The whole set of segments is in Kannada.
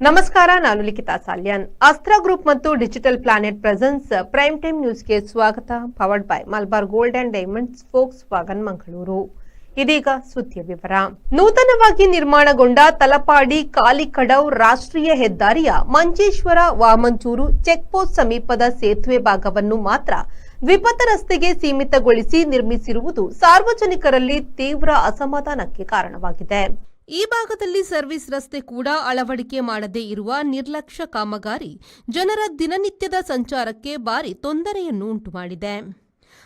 ನಮಸ್ಕಾರ, ನಾನು ಲಿಖಿತಾ ಸಾಲ್ಯನ್. ಅಸ್ತ್ರ ಗ್ರೂಪ್ ಮತ್ತು digital planet presence prime time ನ್ಯೂಸ್ಗೆ ಸ್ವಾಗತ. Powered by Malabar gold and diamonds, forks wagon Mangaluru. ಇದೀಗ ಸುದ್ದಿಯ ವಿವರ. ನೂತನವಾಗಿ ನಿರ್ಮಾಣಗೊಂಡ ತಲಪಾಡಿ ಕಾಲಿಕಡವ್ ರಾಷ್ಟ್ರೀಯ ಹೆದ್ದಾರಿಯ ಮಂಜೇಶ್ವರ ವಾಮಂಚೂರು ಚೆಕ್ಪೋಸ್ಟ್ ಸಮೀಪದ ಸೇತುವೆ ಭಾಗವನ್ನು ಮಾತ್ರ ದ್ವಿಪಥ ರಸ್ತೆಗೆ ಸೀಮಿತಗೊಳಿಸಿ ನಿರ್ಮಿಸಿರುವುದು ಸಾರ್ವಜನಿಕರಲ್ಲಿ ತೀವ್ರ ಅಸಮಾಧಾನಕ್ಕೆ ಕಾರಣವಾಗಿದೆ. ಈ ಭಾಗದಲ್ಲಿ ಸರ್ವಿಸ್ ರಸ್ತೆ ಕೂಡ ಅಳವಡಿಕೆ ಮಾಡದೇ ಇರುವ ನಿರ್ಲಕ್ಷ್ಯ ಕಾಮಗಾರಿ ಜನರ ದಿನನಿತ್ಯದ ಸಂಚಾರಕ್ಕೆ ಭಾರಿ ತೊಂದರೆಯನ್ನು ಉಂಟುಮಾಡಿದೆ.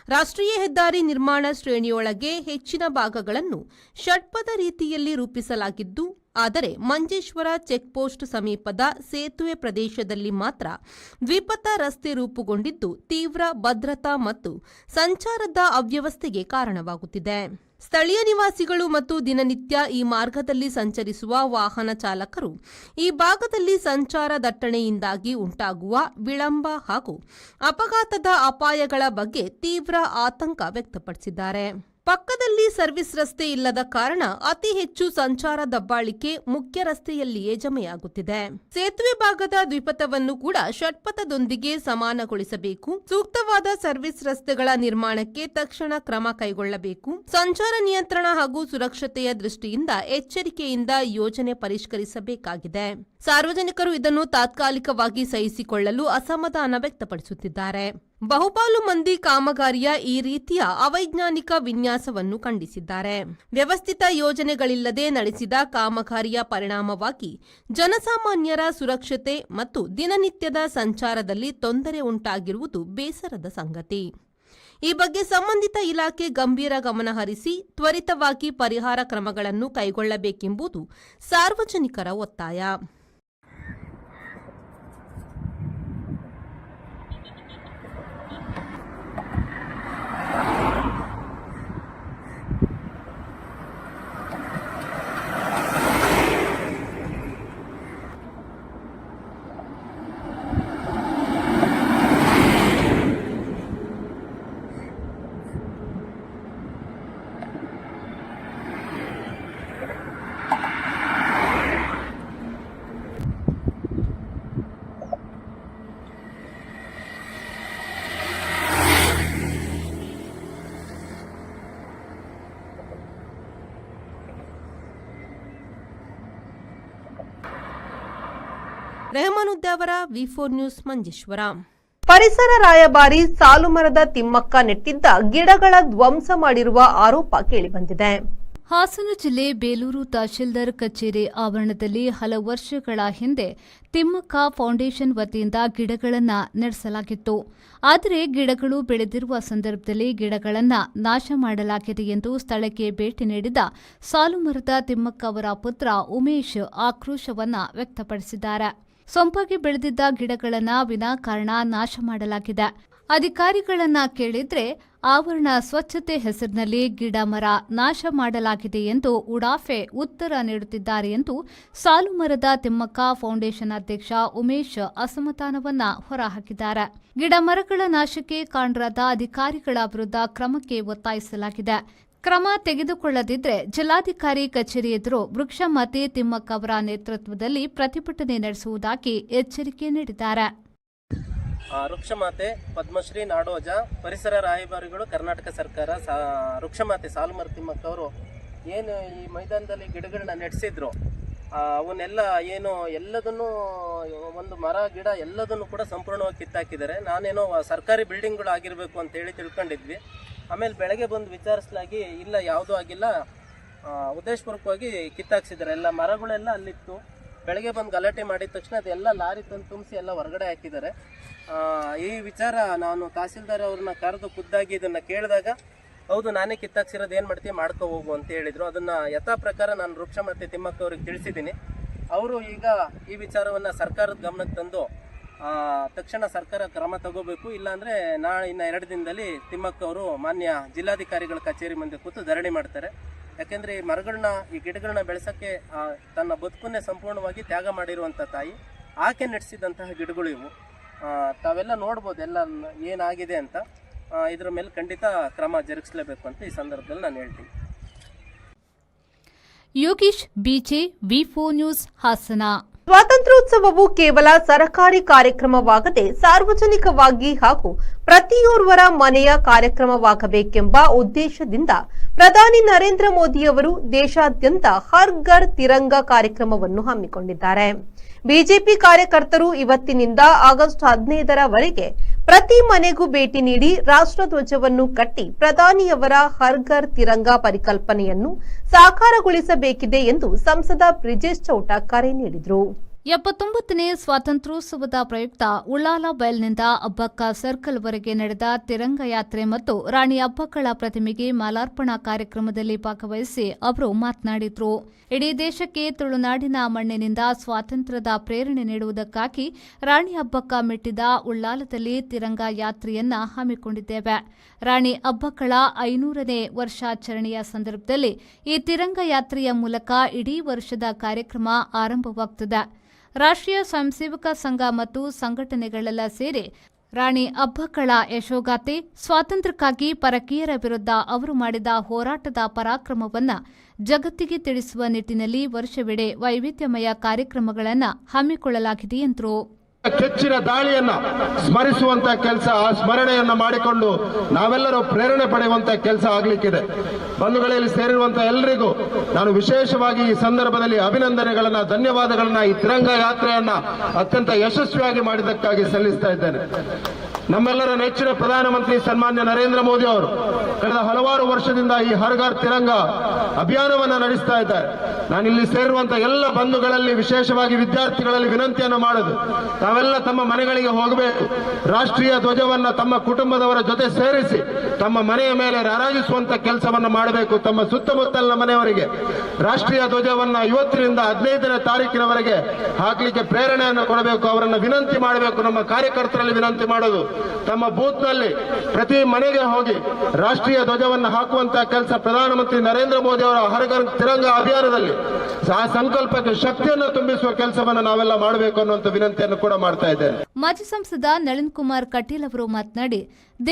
ರಾಷ್ಟ್ರೀಯ ಹೆದ್ದಾರಿ ನಿರ್ಮಾಣ ಶ್ರೇಣಿಯೊಳಗೆ ಹೆಚ್ಚಿನ ಭಾಗಗಳನ್ನು ಷಟ್ಪಥ ರೀತಿಯಲ್ಲಿ ರೂಪಿಸಲಾಗಿದ್ದು, ಆದರೆ ಮಂಜೇಶ್ವರ ಚೆಕ್ಪೋಸ್ಟ್ ಸಮೀಪದ ಸೇತುವೆ ಪ್ರದೇಶದಲ್ಲಿ ಮಾತ್ರ ದ್ವಿಪಥ ರಸ್ತೆ ರೂಪುಗೊಂಡಿದ್ದು ತೀವ್ರ ಭದ್ರತಾ ಮತ್ತು ಸಂಚಾರದ ಅವ್ಯವಸ್ಥೆಗೆ ಕಾರಣವಾಗುತ್ತಿದೆ. ಸ್ಥಳೀಯ ನಿವಾಸಿಗಳು ಮತ್ತು ದಿನನಿತ್ಯ ಈ ಮಾರ್ಗದಲ್ಲಿ ಸಂಚರಿಸುವ ವಾಹನ ಚಾಲಕರು ಈ ಭಾಗದಲ್ಲಿ ಸಂಚಾರ ದಟ್ಟಣೆಯಿಂದಾಗಿ ಉಂಟಾಗುವ ವಿಳಂಬ ಹಾಗೂ ಅಪಘಾತದ ಅಪಾಯಗಳ ಬಗ್ಗೆ ತೀವ್ರ ಆತಂಕ ವ್ಯಕ್ತಪಡಿಸಿದ್ದಾರೆ. ಪಕ್ಕದಲ್ಲಿ ಸರ್ವಿಸ್ ರಸ್ತೆ ಇಲ್ಲದ ಕಾರಣ ಅತಿ ಹೆಚ್ಚು ಸಂಚಾರ ದಬ್ಬಾಳಿಕೆ ಮುಖ್ಯ ರಸ್ತೆಯಲ್ಲಿಯೇ ಜಮೆಯಾಗುತ್ತಿದೆ. ಸೇತುವೆ ಭಾಗದ ದ್ವಿಪಥವನ್ನು ಕೂಡ ಷಟ್ಪಥದೊಂದಿಗೆ ಸಮಾನಗೊಳಿಸಬೇಕು. ಸೂಕ್ತವಾದ ಸರ್ವಿಸ್ ರಸ್ತೆಗಳ ನಿರ್ಮಾಣಕ್ಕೆ ತಕ್ಷಣ ಕ್ರಮ ಕೈಗೊಳ್ಳಬೇಕು. ಸಂಚಾರ ನಿಯಂತ್ರಣ ಹಾಗೂ ಸುರಕ್ಷತೆಯ ದೃಷ್ಟಿಯಿಂದ ಎಚ್ಚರಿಕೆಯಿಂದ ಯೋಜನೆ ಪರಿಷ್ಕರಿಸಬೇಕಾಗಿದೆ. ಸಾರ್ವಜನಿಕರು ಇದನ್ನು ತಾತ್ಕಾಲಿಕವಾಗಿ ಸಹಿಸಿಕೊಳ್ಳಲು ಅಸಮಾಧಾನ ವ್ಯಕ್ತಪಡಿಸುತ್ತಿದ್ದಾರೆ. ಬಹುಪಾಲು ಮಂದಿ ಕಾಮಗಾರಿಯ ಈ ರೀತಿಯ ಅವೈಜ್ಞಾನಿಕ ವಿನ್ಯಾಸವನ್ನು ಖಂಡಿಸಿದ್ದಾರೆ. ವ್ಯವಸ್ಥಿತ ಯೋಜನೆಗಳಿಲ್ಲದೆ ನಡೆಸಿದ ಕಾಮಗಾರಿಯ ಪರಿಣಾಮವಾಗಿ ಜನಸಾಮಾನ್ಯರ ಸುರಕ್ಷತೆ ಮತ್ತು ದಿನನಿತ್ಯದ ಸಂಚಾರದಲ್ಲಿ ತೊಂದರೆ ಉಂಟಾಗಿರುವುದು ಬೇಸರದ ಸಂಗತಿ. ಈ ಬಗ್ಗೆ ಸಂಬಂಧಿತ ಇಲಾಖೆ ಗಂಭೀರ ಗಮನ ಹರಿಸಿ ತ್ವರಿತವಾಗಿ ಪರಿಹಾರ ಕ್ರಮಗಳನ್ನು ಕೈಗೊಳ್ಳಬೇಕೆಂಬುದು ಸಾರ್ವಜನಿಕರ ಒತ್ತಾಯ. ರೆಹಮಾನುದ್ದಾವರ ವಿ4 ನ್ಯೂಸ್ ಮಂಜೇಶ್ವರ. ಪರಿಸರ ರಾಯಭಾರಿ ಸಾಲುಮರದ ತಿಮ್ಮಕ್ಕ ನೆಟ್ಟಿದ್ದ ಗಿಡಗಳ ಧ್ವಂಸ ಮಾಡಿರುವ ಆರೋಪ ಕೇಳಿಬಂದಿದೆ. ಹಾಸನ ಜಿಲ್ಲೆ ಬೇಲೂರು ತಹಶೀಲ್ದಾರ್ ಕಚೇರಿ ಆವರಣದಲ್ಲಿ ಹಲವು ವರ್ಷಗಳ ಹಿಂದೆ ತಿಮ್ಮಕ್ಕ ಫೌಂಡೇಶನ್ ವತಿಯಿಂದ ಗಿಡಗಳನ್ನು ನೆಡೆಸಲಾಗಿತ್ತು. ಆದರೆ ಗಿಡಗಳು ಬೆಳೆದಿರುವ ಸಂದರ್ಭದಲ್ಲಿ ಗಿಡಗಳನ್ನು ನಾಶ ಮಾಡಲಾಗಿದೆ ಎಂದು ಸ್ಥಳಕ್ಕೆ ಭೇಟಿ ನೀಡಿದ ಸಾಲುಮರದ ತಿಮ್ಮಕ್ಕ ಅವರ ಪುತ್ರ ಉಮೇಶ್ ಆಕ್ರೋಶವನ್ನು ವ್ಯಕ್ತಪಡಿಸಿದ್ದಾರೆ. ಸೊಂಪಾಗಿ ಬೆಳೆದಿದ್ದ ಗಿಡಗಳನ್ನು ವಿನಾಕಾರಣ ನಾಶ ಮಾಡಲಾಗಿದೆ. ಅಧಿಕಾರಿಗಳನ್ನ ಕೇಳಿದ್ರೆ ಆವರಣ ಸ್ವಚ್ಛತೆ ಹೆಸರಿನಲ್ಲಿ ಗಿಡ ಮರ ನಾಶ ಮಾಡಲಾಗಿದೆ ಎಂದು ಉಡಾಫೆ ಉತ್ತರ ನೀಡುತ್ತಿದ್ದಾರೆ ಎಂದು ಸಾಲುಮರದ ತಿಮ್ಮಕ್ಕ ಫೌಂಡೇಶನ್ ಅಧ್ಯಕ್ಷ ಉಮೇಶ್ ಅಸಮಾಧಾನವನ್ನ ಹೊರಹಾಕಿದ್ದಾರೆ. ಗಿಡ ಮರಗಳ ನಾಶಕ್ಕೆ ಕಾರಣರಾದ ಅಧಿಕಾರಿಗಳ ವಿರುದ್ಧ ಕ್ರಮಕ್ಕೆ ಒತ್ತಾಯಿಸಲಾಗಿದೆ. ಕ್ರಮ ತೆಗೆದುಕೊಳ್ಳದಿದ್ದರೆ ಜಿಲ್ಲಾಧಿಕಾರಿ ಕಚೇರಿ ಎದುರು ವೃಕ್ಷಮಾತೆ ತಿಮ್ಮಕ್ಕ ಅವರ ನೇತೃತ್ವದಲ್ಲಿ ಪ್ರತಿಭಟನೆ ನಡೆಸುವುದಾಗಿ ಎಚ್ಚರಿಕೆ ನೀಡಿದ್ದಾರೆ. ವೃಕ್ಷಮಾತೆ ಪದ್ಮಶ್ರೀ ನಾಡೋಜ ಪರಿಸರ ರಾಯಭಾರಿಗಳು ಕರ್ನಾಟಕ ಸರ್ಕಾರ ವೃಕ್ಷಮಾತೆ ಸಾಲುಮರ ತಿಮ್ಮಕ್ಕ ಅವರು ಏನು ಈ ಮೈದಾನದಲ್ಲಿ ಗಿಡಗಳನ್ನ ನೆಡೆಸಿದ್ರು, ಅವನ್ನೆಲ್ಲ ಏನು ಎಲ್ಲದನ್ನು ಒಂದು ಮರ ಗಿಡ ಎಲ್ಲದನ್ನು ಕೂಡ ಸಂಪೂರ್ಣವಾಗಿ ಕಿತ್ತಾಕಿದ್ದಾರೆ. ನಾನೇನೋ ಸರ್ಕಾರಿ ಬಿಲ್ಡಿಂಗ್ಗಳು ಆಗಿರಬೇಕು ಅಂತ ಹೇಳಿ ತಿಳ್ಕೊಂಡಿದ್ವಿ. ಆಮೇಲೆ ಬೆಳಗ್ಗೆ ಬಂದು ವಿಚಾರಿಸಲಾಗಿ ಇಲ್ಲ, ಯಾವುದೂ ಆಗಿಲ್ಲ, ಉದ್ದೇಶಪೂರ್ವಕವಾಗಿ ಕಿತ್ತಾಕ್ಸಿದ್ದಾರೆ. ಎಲ್ಲ ಮರಗಳೆಲ್ಲ ಅಲ್ಲಿತ್ತು. ಬೆಳಗ್ಗೆ ಬಂದು ಗಲಾಟೆ ಮಾಡಿದ ತಕ್ಷಣ ಅದೆಲ್ಲ ಲಾರಿ ತಂದು ತುಂಬಿಸಿ ಎಲ್ಲ ಹೊರಗಡೆ ಹಾಕಿದ್ದಾರೆ. ಈ ವಿಚಾರ ನಾನು ತಹಸೀಲ್ದಾರ್ ಅವ್ರನ್ನ ಕರೆದು ಖುದ್ದಾಗಿ ಇದನ್ನು ಕೇಳಿದಾಗ, ಹೌದು ನಾನೇ ಕಿತ್ತಾಕ್ಸಿರೋದು, ಏನು ಮಾಡ್ತೀವಿ ಮಾಡ್ಕೊ ಹೋಗು ಅಂತ ಹೇಳಿದರು. ಅದನ್ನು ಯಥಾ ಪ್ರಕಾರ ನಾನು ವೃಕ್ಷಮಾತೆ ತಿಮ್ಮಕ್ಕ ಅವ್ರಿಗೆ ತಿಳಿಸಿದ್ದೀನಿ. ಅವರು ಈಗ ಈ ವಿಚಾರವನ್ನು ಸರ್ಕಾರದ ಗಮನಕ್ಕೆ ತಂದು ತಕ್ಷಣ ಸರ್ಕಾರ ಕ್ರಮ ತಗೋಬೇಕು. ಇಲ್ಲಾಂದರೆ ಇನ್ನು 2 ದಿನದಲ್ಲಿ ತಿಮ್ಮಕ್ಕ ಅವರು ಮಾನ್ಯ ಜಿಲ್ಲಾಧಿಕಾರಿಗಳ ಕಚೇರಿ ಮುಂದೆ ಕೂತು ಧರಣಿ ಮಾಡ್ತಾರೆ. ಯಾಕೆಂದರೆ ಈ ಗಿಡಗಳನ್ನ ಬೆಳೆಸೋಕ್ಕೆ ತನ್ನ ಬದುಕನ್ನೇ ಸಂಪೂರ್ಣವಾಗಿ ತ್ಯಾಗ ಮಾಡಿರುವಂಥ ತಾಯಿ, ಆಕೆ ನಡೆಸಿದಂತಹ ಗಿಡಗಳು ಇವು. ತಾವೆಲ್ಲ ನೋಡ್ಬೋದು ಎಲ್ಲ ಏನಾಗಿದೆ ಅಂತ. ಇದರ ಮೇಲೆ ಖಂಡಿತ ಕ್ರಮ ಜರುಗಿಸಲೇಬೇಕು ಅಂತ ಈ ಸಂದರ್ಭದಲ್ಲಿ ನಾನು ಹೇಳ್ತೀನಿ. ಯೋಗೀಶ್ ಬಿಜೆ ವಿ4 ನ್ಯೂಸ್ ಹಾಸನ. ಸ್ವಾತಂತ್ರ್ಯೋತ್ಸವವು ಕೇವಲ ಸರ್ಕಾರಿ ಕಾರ್ಯಕ್ರಮವಾಗದೆ ಸಾರ್ವಜನಿಕವಾಗಿ ಹಾಗೂ ಪ್ರತಿಯೋರ್ವರ ಮನೆಯ ಕಾರ್ಯಕ್ರಮವಾಗಬೇಕೆಂಬ ಉದ್ದೇಶದಿಂದ ಪ್ರಧಾನಿ ನರೇಂದ್ರ ಮೋದಿಯವರು ದೇಶಾದ್ಯಂತ ಹರ್ ಘರ್ ತಿರಂಗ ಕಾರ್ಯಕ್ರಮವನ್ನು ಹಮ್ಮಿಕೊಂಡಿದ್ದಾರೆ. ಬಿಜೆಪಿ ಕಾರ್ಯಕರ್ತರು ಇವತ್ತಿನಿಂದ ಆಗಸ್ಟ್ 15ರವರೆಗೆ ಪ್ರತಿ ಮನೆಗೂ ಭೇಟಿ ನೀಡಿ ರಾಷ್ಟ್ರಧ್ವಜವನ್ನು ಕಟ್ಟಿ ಪ್ರಧಾನಿಯವರ ಹರ್ ಘರ್ ತಿರಂಗ ಪರಿಕಲ್ಪನೆಯನ್ನು ಸಾಕಾರಗೊಳಿಸಬೇಕಿದೆ ಎಂದು ಸಂಸದ ಬ್ರಿಜೇಶ್ ಚೌಟ ಕರೆ ನೀಡಿದರು. 79ನೇ ಸ್ವಾತಂತ್ರ್ಯೋತ್ಸವದ ಪ್ರಯುಕ್ತ ಉಳ್ಳಾಲ ಬೈಲ್ನಿಂದ ಅಬ್ಬಕ್ಕ ಸರ್ಕಲ್ವರೆಗೆ ನಡೆದ ತಿರಂಗ ಯಾತ್ರೆ ಮತ್ತು ರಾಣಿ ಅಬ್ಬಕ್ಕಳ ಪ್ರತಿಮೆಗೆ ಮಾಲಾರ್ಪಣಾ ಕಾರ್ಯಕ್ರಮದಲ್ಲಿ ಭಾಗವಹಿಸಿ ಅವರು ಮಾತನಾಡಿದರು. ಇಡೀ ದೇಶಕ್ಕೆ ತುಳುನಾಡಿನ ಮಣ್ಣಿನಿಂದ ಸ್ವಾತಂತ್ರ್ಯದ ಪ್ರೇರಣೆ ನೀಡುವುದಕ್ಕಾಗಿ ರಾಣಿ ಅಬ್ಬಕ್ಕ ಮೆಟ್ಟಿದ ಉಳ್ಳಾಲದಲ್ಲಿ ತಿರಂಗ ಯಾತ್ರೆಯನ್ನ ಹಮ್ಮಿಕೊಂಡಿದ್ದೇವೆ. ರಾಣಿ ಅಬ್ಬಕ್ಕಳ 500ನೇ ವರ್ಷಾಚರಣೆಯ ಸಂದರ್ಭದಲ್ಲಿ ಈ ತಿರಂಗ ಯಾತ್ರೆಯ ಮೂಲಕ ಇಡೀ ವರ್ಷದ ಕಾರ್ಯಕ್ರಮ ಆರಂಭವಾಗುತ್ತದೆ. ರಾಷ್ಟ್ರೀಯ ಸ್ವಯಂ ಸೇವಕ ಸಂಘ ಮತ್ತು ಸಂಘಟನೆಗಳೆಲ್ಲ ಸೇರಿ ರಾಣಿ ಅಬ್ಬಕ್ಕಳ ಯಶೋಗಾಥೆ, ಸ್ವಾತಂತ್ರ್ಯಕ್ಕಾಗಿ ಪರಕೀಯರ ವಿರುದ್ಧ ಅವರು ಮಾಡಿದ ಹೋರಾಟದ ಪರಾಕ್ರಮವನ್ನು ಜಗತ್ತಿಗೆ ತಿಳಿಸುವ ನಿಟ್ಟಿನಲ್ಲಿ ವರ್ಷವಿಡೀ ವೈವಿಧ್ಯಮಯ ಕಾರ್ಯಕ್ರಮಗಳನ್ನು ಹಮ್ಮಿಕೊಳ್ಳಲಾಗಿದೆ ಎಂದರು. ಕೆಚ್ಚಿನ ದಾಳಿಯನ್ನ ಸ್ಮರಿಸುವಂತ ಕೆಲಸ, ಆ ಸ್ಮರಣೆಯನ್ನ ಮಾಡಿಕೊಂಡು ನಾವೆಲ್ಲರೂ ಪ್ರೇರಣೆ ಪಡೆಯುವಂತ ಕೆಲಸ ಆಗ್ಲಿಕ್ಕಿದೆ. ಬಂಧುಗಳಲ್ಲಿ ಸೇರಿರುವಂತ ಎಲ್ಲರಿಗೂ ನಾನು ವಿಶೇಷವಾಗಿ ಈ ಸಂದರ್ಭದಲ್ಲಿ ಅಭಿನಂದನೆಗಳನ್ನ, ಧನ್ಯವಾದಗಳನ್ನ ಈ ತಿರಂಗ ಯಾತ್ರೆಯನ್ನ ಅತ್ಯಂತ ಯಶಸ್ವಿಯಾಗಿ ಮಾಡಿದ್ದಕ್ಕಾಗಿ ಸಲ್ಲಿಸ್ತಾ ಇದ್ದೇನೆ. ನಮ್ಮೆಲ್ಲರ ನೆಚ್ಚಿನ ಪ್ರಧಾನಮಂತ್ರಿ ಸನ್ಮಾನ್ಯ ನರೇಂದ್ರ ಮೋದಿ ಅವರು ಕಳೆದ ಹಲವಾರು ವರ್ಷದಿಂದ ಈ ಹರ್ ಘರ್ ತಿರಂಗ ಅಭಿಯಾನವನ್ನ ನಡೆಸ್ತಾ ಇದ್ದಾರೆ. ನಾನಿಲ್ಲಿ ಸೇರಿರುವಂತಹ ಎಲ್ಲ ಬಂಧುಗಳಲ್ಲಿ, ವಿಶೇಷವಾಗಿ ವಿದ್ಯಾರ್ಥಿಗಳಲ್ಲಿ ವಿನಂತಿಯನ್ನು ಮಾಡೋದು, ತಾವೆಲ್ಲ ತಮ್ಮ ಮನೆಗಳಿಗೆ ಹೋಗಬೇಕು. ರಾಷ್ಟ್ರೀಯ ಧ್ವಜವನ್ನ ತಮ್ಮ ಕುಟುಂಬದವರ ಜೊತೆ ಸೇರಿಸಿ ತಮ್ಮ ಮನೆಯ ಮೇಲೆ ರಾರಾಜಿಸುವಂತ ಕೆಲಸವನ್ನ ಮಾಡಬೇಕು. ತಮ್ಮ ಸುತ್ತಮುತ್ತಲಿನ ಮನೆಯವರಿಗೆ ರಾಷ್ಟ್ರೀಯ ಧ್ವಜವನ್ನ ಇವತ್ತಿನಿಂದ 15ನೇ ತಾರೀಕಿನವರೆಗೆ ಹಾಕಲಿಕ್ಕೆ ಪ್ರೇರಣೆಯನ್ನು ಕೊಡಬೇಕು. ಅವರನ್ನ ವಿನಂತಿ ಮಾಡಬೇಕು. ನಮ್ಮ ಕಾರ್ಯಕರ್ತರಲ್ಲಿ ವಿನಂತಿ ಮಾಡೋದು, ತಮ್ಮ ಬೂತ್ ನಲ್ಲಿ ಪ್ರತಿ ಮನೆಗೆ ಹೋಗಿ ರಾಷ್ಟ್ರೀಯ ಧ್ವಜವನ್ನು ಹಾಕುವಂತಹ ಕೆಲಸ ಪ್ರಧಾನಮಂತ್ರಿ ನರೇಂದ್ರ ಮೋದಿ ಅವರ ಹರ್ ಘರ್ ತಿರಂಗ ಅಭಿಯಾನದಲ್ಲಿ ಆ ಸಂಕಲ್ಪಕ್ಕೆ ಶಕ್ತಿಯನ್ನು ತುಂಬಿಸುವ ಕೆಲಸವನ್ನು ನಾವೆಲ್ಲ ಮಾಡಬೇಕು ಅನ್ನುವಂಥ ವಿನಂತಿಯನ್ನು ಕೂಡ ಮಾಡ್ತಾ ಇದ್ದೇನೆ. ಮಾಜಿ ಸಂಸದ ನಳಿನ್ ಕುಮಾರ್ ಕಟೀಲ್ ಅವರು ಮಾತನಾಡಿ,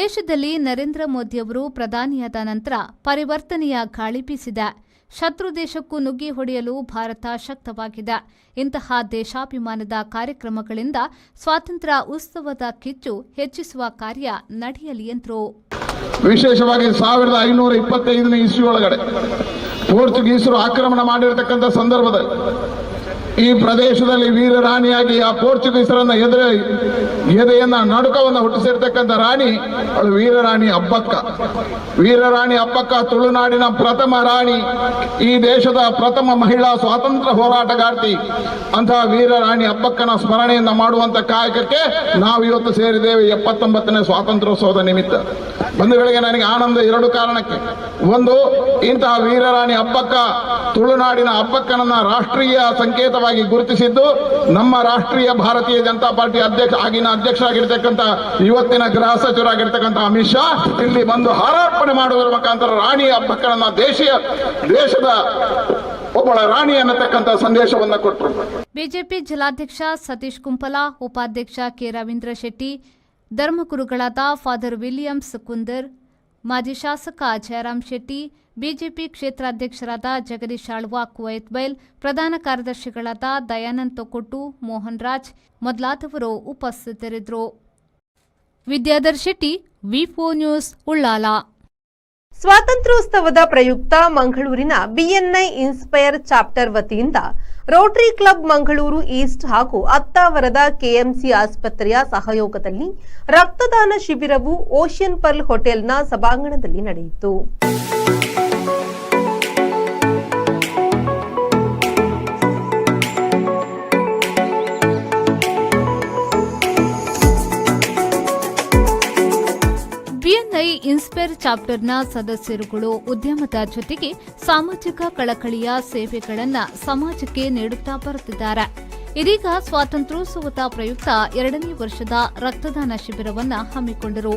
ದೇಶದಲ್ಲಿ ನರೇಂದ್ರ ಮೋದಿಯವರು ಪ್ರಧಾನಿಯಾದ ನಂತರ ಪರಿವರ್ತನೆಯ ಗಾಳಿ ಬೀಸಿದೆ. ಶತ್ರು ದೇಶಕ್ಕೂ ನುಗ್ಗಿ ಹೊಡೆಯಲು ಭಾರತ ಶಕ್ತವಾಗಿದೆ. ಇಂತಹ ದೇಶಾಭಿಮಾನದ ಕಾರ್ಯಕ್ರಮಗಳಿಂದ ಸ್ವಾತಂತ್ರ್ಯ ಉತ್ಸವದ ಕಿಚ್ಚು ಹೆಚ್ಚಿಸುವ ಕಾರ್ಯ ನಡೆಯಲಿ ಎಂದರು. ವಿಶೇಷವಾಗಿ 1525ನೇ ಇಸ್ವಿ ಒಳಗಡೆ ಪೋರ್ಚುಗೀಸರು ಆಕ್ರಮಣ ಮಾಡಿರತಕ್ಕಂಥ ಸಂದರ್ಭದಲ್ಲಿ ಈ ಪ್ರದೇಶದಲ್ಲಿ ವೀರರಾಣಿಯಾಗಿ ಆ ಪೋರ್ಚುಗೀಸರನ್ನ ಎದೆಯನ್ನ ನಡುಕವನ್ನ ಹುಟ್ಟಿಸಿರ್ತಕ್ಕಂಥ ರಾಣಿ ಅವಳು ವೀರರಾಣಿ ಅಬ್ಬಕ್ಕ. ವೀರರಾಣಿ ಅಬ್ಬಕ್ಕ ತುಳುನಾಡಿನ ಪ್ರಥಮ ರಾಣಿ, ಈ ದೇಶದ ಪ್ರಥಮ ಮಹಿಳಾ ಸ್ವಾತಂತ್ರ್ಯ ಹೋರಾಟಗಾರ್ತಿ. ಅಂತಹ ವೀರರಾಣಿ ಅಬ್ಬಕ್ಕನ ಸ್ಮರಣೆಯನ್ನ ಮಾಡುವಂತ ಕಾಯಕಕ್ಕೆ ನಾವು ಇವತ್ತು ಸೇರಿದ್ದೇವೆ 79ನೇ ಸ್ವಾತಂತ್ರ್ಯೋತ್ಸವದ ನಿಮಿತ್ತ. ಬಂಧುಗಳಿಗೆ ನನಗೆ ಆನಂದ 2 ಕಾರಣಕ್ಕೆ. ಒಂದು, ಇಂತಹ ವೀರರಾಣಿ ಅಬ್ಬಕ್ಕ ತುಳುನಾಡಿನ ಅಬ್ಬಕ್ಕನನ್ನ ರಾಷ್ಟ್ರೀಯ ಸಂಕೇತವಾಗಿ ಗುರುತಿಸಿದ್ದು ನಮ್ಮ ರಾಷ್ಟ್ರೀಯ ಭಾರತೀಯ ಜನತಾ ಪಾರ್ಟಿ ಆಗಿನ ಅಧ್ಯಕ್ಷರಾಗಿರ್ತಕ್ಕಂಥ ಇವತ್ತಿನ ಗೃಹ ಸಚಿವರಾಗಿರ್ತಕ್ಕಂಥ ಅಮಿತ್ ಶಾ ಇಲ್ಲಿ ಬಂದು ಹಾರಾರ್ಪಣೆ ಮಾಡುವುದರ ಮುಖಾಂತರ ರಾಣಿ ಅಬ್ಬಕ್ಕನನ್ನ ದೇಶದ ಒಬ್ಬಳ ರಾಣಿ ಅನ್ನತಕ್ಕಂಥ ಸಂದೇಶವನ್ನ ಕೊಟ್ಟರು. ಬಿಜೆಪಿ ಜಿಲ್ಲಾಧ್ಯಕ್ಷ ಸತೀಶ್ ಕುಂಪಲ, ಉಪಾಧ್ಯಕ್ಷ ಕೆ ರವೀಂದ್ರ ಶೆಟ್ಟಿ, ಧರ್ಮಗುರುಗಳಾದ ಫಾದರ್ ವಿಲಿಯಮ್ಸ್ ಕುಂದರ್, ಮಾಜಿ ಶಾಸಕ ಜಯರಾಮ್ ಶೆಟ್ಟಿ, ಬಿಜೆಪಿ ಕ್ಷೇತ್ರಾಧ್ಯಕ್ಷರಾದ ಜಗದೀಶ್ ಆಳ್ವ ಕುವೈತ್ ಬೈಲ್, ಪ್ರಧಾನ ಕಾರ್ಯದರ್ಶಿಗಳಾದ ದಯಾನಂದ್ ತೊಕ್ಕೊಟ್ಟು, ಮೋಹನ್ ರಾಜ್ ಮೊದಲಾದವರು ಉಪಸ್ಥಿತರಿದ್ದರು. ವಿದ್ಯಾಧರ್ ಶೆಟ್ಟಿ, ವಿ4 ನ್ಯೂಸ್, ಉಳ್ಳಾಲ. ಸ್ವಾತಂತ್ರ್ಯೋತ್ಸವದ ಪ್ರಯುಕ್ತ ಮಂಗಳೂರಿನ ಬಿಎನ್ಐ ಇನ್ಸ್ಪೈರ್ ಚಾಪ್ಟರ್ ವತಿಯಿಂದ ರೋಟರಿ ಕ್ಲಬ್ ಮಂಗಳೂರು ಈಸ್ಟ್ ಹಾಗೂ ಅತ್ತಾವರದ ಕೆಎಂಸಿ ಆಸ್ಪತ್ರೆಯ ಸಹಯೋಗದಲ್ಲಿ ರಕ್ತದಾನ ಶಿಬಿರವು ಓಷಿಯನ್ ಪರ್ಲ್ ಹೋಟೆಲ್ನ ಸಭಾಂಗಣದಲ್ಲಿ ನಡೆಯಿತು. ಬಿಎನ್ಐ ಇನ್ಸ್ಪೈರ್ ಚಾಪ್ಟರ್ನ ಸದಸ್ಯರುಗಳು ಉದ್ಯಮದ ಜೊತೆಗೆ ಸಾಮಾಜಿಕ ಕಳಕಳಿಯ ಸೇವೆಗಳನ್ನು ಸಮಾಜಕ್ಕೆ ನೀಡುತ್ತಾ ಬರುತ್ತಿದ್ದಾರೆ. ಇದೀಗ ಸ್ವಾತಂತ್ರ್ಯೋತ್ಸವದ ಪ್ರಯುಕ್ತ 2ನೇ ವರ್ಷದ ರಕ್ತದಾನ ಶಿಬಿರವನ್ನು ಹಮ್ಮಿಕೊಂಡರು.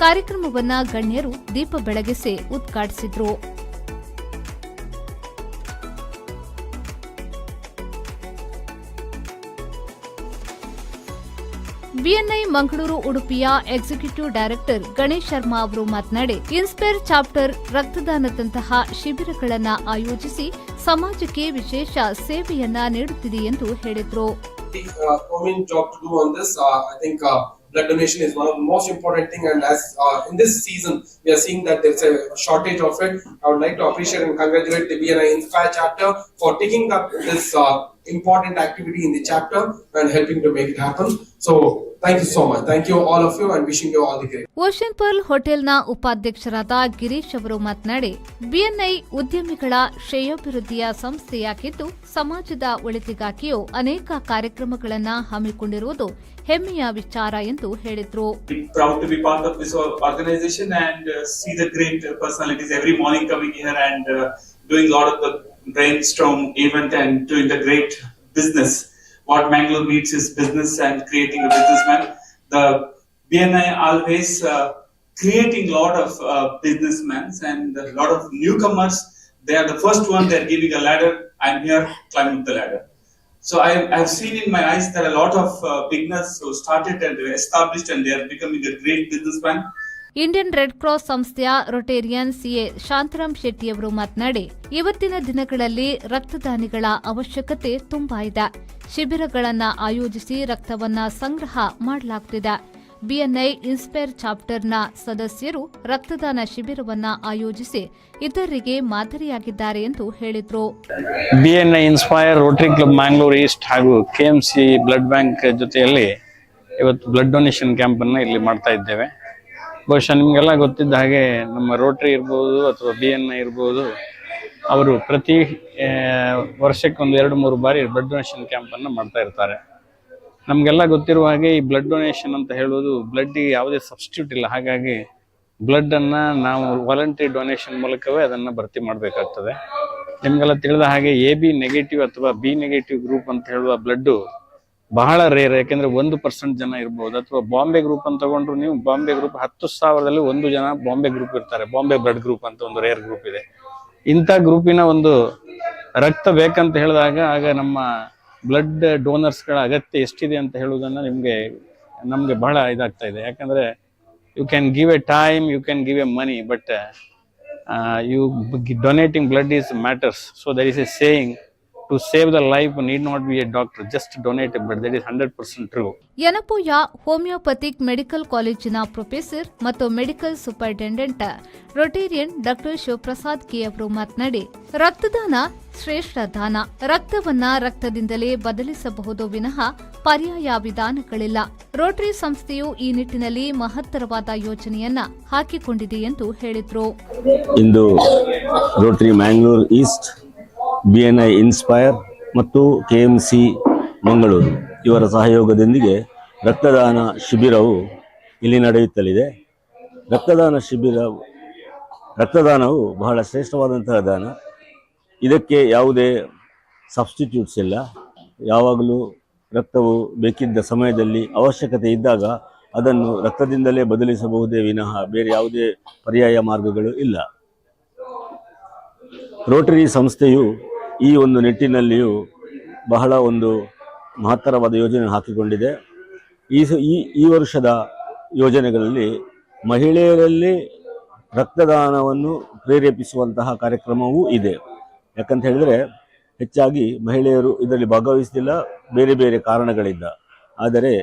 ಕಾರ್ಯಕ್ರಮವನ್ನು ಗಣ್ಯರು ದೀಪ ಬೆಳಗಿಸಿ ಉದ್ಘಾಟಿಸಿದರು. ಬಿಎನ್ಐ ಮಂಗಳೂರು ಉಡುಪಿಯ ಎಕ್ಸಿಕ್ಯೂಟಿವ್ ಡೈರೆಕ್ಟರ್ ಗಣೇಶ್ ಶರ್ಮಾ ಅವರು ಮಾತನಾಡಿ, ಇನ್ಸ್ಪೈರ್ ಚಾಪ್ಟರ್ ರಕ್ತದಾನದಂತಹ ಶಿಬಿರಗಳನ್ನು ಆಯೋಜಿಸಿ ಸಮಾಜಕ್ಕೆ ವಿಶೇಷ ಸೇವೆಯನ್ನ ನೀಡುತ್ತಿದೆ ಎಂದು ಹೇಳಿದರು. Government job to do on this. I think blood donation is one of the most important thing, and as in this season we are seeing that there's a shortage of it. I would like to appreciate and congratulate the BNI Inspire chapter for taking up this important activity in the chapter and helping to make it happen. So thank you so much. Thank you all of you and wishing you all the great. Ocean pearl ಹೋಟೆಲ್ನ ಉಪಾಧ್ಯಕ್ಷರಾದ ಗಿರೀಶ್ ಅವರು ಮಾತನಾಡಿ, ಬಿಎನ್ಐ ಉದ್ಯಮಿಗಳ ಶ್ರೇಯೋಭಿವೃದ್ಧಿಯ ಸಂಸ್ಥೆಯಾಗಿದ್ದು ಸಮಾಜದ ಒಳಿತಿಗಾಗಿಯೂ ಅನೇಕ ಕಾರ್ಯಕ್ರಮಗಳನ್ನು ಹಮ್ಮಿಕೊಂಡಿರುವುದು ಹೆಮ್ಮೆಯ ವಿಚಾರ ಎಂದು ಹೇಳಿದರು. Proud to be part of this organization and see the great personalities every morning coming here and doing a lot of the brainstorm event and doing the great business. What Mangalore needs is business and creating a businessman. The BNI always creating a lot of businessmen and a lot of newcomers. They are the first one. They are giving a ladder. I'm here climbing the ladder. So I have seen in my eyes that a lot of beginners who started and established and they are becoming a great businessman. Indian red cross ಸಂಸ್ಥೆಯ ರೊಟೇರಿಯನ್ ಸಿಎ ಶಾಂತರಾಮ್ ಶೆಟ್ಟಿಯವರು ಮಾತನಾಡಿ, ಇವತ್ತಿನ ದಿನಗಳಲ್ಲಿ ರಕ್ತದಾನಿಗಳ ಅವಶ್ಯಕತೆ ತುಂಬಾ ಇದೆ. ಶಿಬಿರಗಳನ್ನು ಆಯೋಜಿಸಿ ರಕ್ತವನ್ನ ಸಂಗ್ರಹ ಮಾಡಲಾಗುತ್ತಿದೆ. ಬಿಎನ್ಐ ಇನ್ಸ್ಪೈರ್ ಚಾಪ್ಟರ್ನ ಸದಸ್ಯರು ರಕ್ತದಾನ ಶಿಬಿರವನ್ನ ಆಯೋಜಿಸಿ ಇತರರಿಗೆ ಮಾದರಿಯಾಗಿದ್ದಾರೆ ಎಂದು ಹೇಳಿದರು. BNI inspire rotary club Mangalore east ಹಾಗೂ ಕೆಎಂಸಿ ಬ್ಲಡ್ ಬ್ಯಾಂಕ್ ಜೊತೆಯಲ್ಲಿ ಇವತ್ತು ಬ್ಲಡ್ ಡೊನೇಷನ್ ಕ್ಯಾಂಪ್ ಅನ್ನು ಇಲ್ಲಿ ಮಾಡ್ತಾ ಇದ್ದೇವೆ. ಬಹುಶಃ ನಿಮಗೆಲ್ಲ ಗೊತ್ತಿದ್ದ ಹಾಗೆ ನಮ್ಮ ರೋಟರಿ ಇರ್ಬೋದು ಅಥವಾ BNI ಇರ್ಬೋದು, ಅವರು ಪ್ರತಿ ವರ್ಷಕ್ಕೆ 2-3 ಬಾರಿ ಬ್ಲಡ್ ಡೊನೇಷನ್ ಕ್ಯಾಂಪನ್ನು ಮಾಡ್ತಾ ಇರ್ತಾರೆ. ನಮಗೆಲ್ಲ ಗೊತ್ತಿರುವ ಹಾಗೆ ಈ ಬ್ಲಡ್ ಡೊನೇಷನ್ ಅಂತ ಹೇಳೋದು ಬ್ಲಡ್ಗೆ ಯಾವುದೇ ಸಬ್ಸ್ಟಿಟ್ಯೂಟ್ ಇಲ್ಲ. ಹಾಗಾಗಿ ಬ್ಲಡ್ಡನ್ನು ನಾವು ವಾಲಂಟರಿ ಡೊನೇಷನ್ ಮೂಲಕವೇ ಅದನ್ನು ಭರ್ತಿ ಮಾಡಬೇಕಾಗ್ತದೆ. ನಿಮಗೆಲ್ಲ ತಿಳಿದ ಹಾಗೆ AB ನೆಗೆಟಿವ್ ಅಥವಾ B ನೆಗೆಟಿವ್ ಗ್ರೂಪ್ ಅಂತ ಹೇಳುವ ಬ್ಲಡ್ಡು ಬಹಳ ರೇರ್. ಯಾಕೆಂದ್ರೆ 1% ಜನ ಇರ್ಬೋದು. ಅಥವಾ ಬಾಂಬೆ ಗ್ರೂಪ್ ಅಂತ ತಗೊಂಡ್ರು ನೀವು, ಬಾಂಬೆ ಗ್ರೂಪ್ 10,000ರಲ್ಲಿ 1 ಜನ ಬಾಂಬೆ ಗ್ರೂಪ್ ಇರ್ತಾರೆ. ಬಾಂಬೆ ಬ್ಲಡ್ ಗ್ರೂಪ್ ಅಂತ ಒಂದು ರೇರ್ ಗ್ರೂಪ್ ಇದೆ. ಇಂಥ ಗ್ರೂಪಿನ ಒಂದು ರಕ್ತ ಬೇಕಂತ ಹೇಳಿದಾಗ ಆಗ ನಮ್ಮ ಬ್ಲಡ್ ಡೋನರ್ಸ್ಗಳ ಅಗತ್ಯ ಎಷ್ಟಿದೆ ಅಂತ ಹೇಳುವುದನ್ನು ನಮಗೆ ಬಹಳ ಇದಾಗ್ತಾ ಇದೆ. ಯಾಕಂದ್ರೆ you can give a time, you can give a money, but you donating blood is matters. So there is a saying, to save the life need not be a doctor, just donate a blood. That is 100% true. Yenepoya homeopathic medical ಕಾಲೇಜಿನ ಪ್ರೊಫೆಸರ್ ಮತ್ತು medical superintendent rotarian doctor Shivaprasad K ಅವರು ಮಾತನಾಡಿ, ರಕ್ತದಾನ ಶ್ರೇಷ್ಠ ದಾನ. ರಕ್ತವನ್ನ ರಕ್ತದಿಂದಲೇ ಬದಲಿಸಬಹುದು ವಿನಃ ಪರ್ಯಾಯ ವಿಧಾನಗಳಿಲ್ಲ. ರೋಟರಿ ಸಂಸ್ಥೆಯು ಈ ನಿಟ್ಟಿನಲ್ಲಿ ಮಹತ್ತರವಾದ ಯೋಜನೆಯನ್ನ ಹಾಕಿಕೊಂಡಿದೆ ಎಂದು ಹೇಳಿದರು. ಇಂದು rotary Mangalore east, BNI inspire ಮತ್ತು KMC ಮಂಗಳೂರು ಇವರ ಸಹಯೋಗದೊಂದಿಗೆ ರಕ್ತದಾನ ಶಿಬಿರವು ಇಲ್ಲಿ ನಡೆಯುತ್ತಲಿದೆ. ರಕ್ತದಾನವು ಬಹಳ ಶ್ರೇಷ್ಠವಾದಂತಹ ದಾನ. ಇದಕ್ಕೆ ಯಾವುದೇ ಸಬ್ಸ್ಟಿಟ್ಯೂಟ್ಸ್ ಇಲ್ಲ. ಯಾವಾಗಲೂ ರಕ್ತವು ಬೇಕಿದ್ದ ಸಮಯದಲ್ಲಿ ಅವಶ್ಯಕತೆ ಇದ್ದಾಗ ಅದನ್ನು ರಕ್ತದಿಂದಲೇ ಬದಲಿಸಬಹುದೇ ವಿನಃ ಬೇರೆ ಯಾವುದೇ ಪರ್ಯಾಯ ಮಾರ್ಗಗಳು ಇಲ್ಲ. ರೋಟರಿ ಸಂಸ್ಥೆಯು ಈ ಒಂದು ನಿಟ್ಟಿನಲ್ಲಿಯೂ ಬಹಳ ಒಂದು ಮಹತ್ತರವಾದ ಯೋಜನೆ ಹಾಕಿಕೊಂಡಿದೆ. ಈ ವರ್ಷದ ಯೋಜನೆಗಳಲ್ಲಿ ಮಹಿಳೆಯರಲ್ಲಿ ರಕ್ತದಾನವನ್ನು ಪ್ರೇರೇಪಿಸುವಂತಹ ಕಾರ್ಯಕ್ರಮವೂ ಇದೆ. ಯಾಕಂತ ಹೇಳಿದರೆ ಹೆಚ್ಚಾಗಿ ಮಹಿಳೆಯರು ಇದರಲ್ಲಿ ಭಾಗವಹಿಸ್ತಿಲ್ಲ, ಬೇರೆ ಬೇರೆ ಕಾರಣಗಳಿಂದ. ಆದರೆ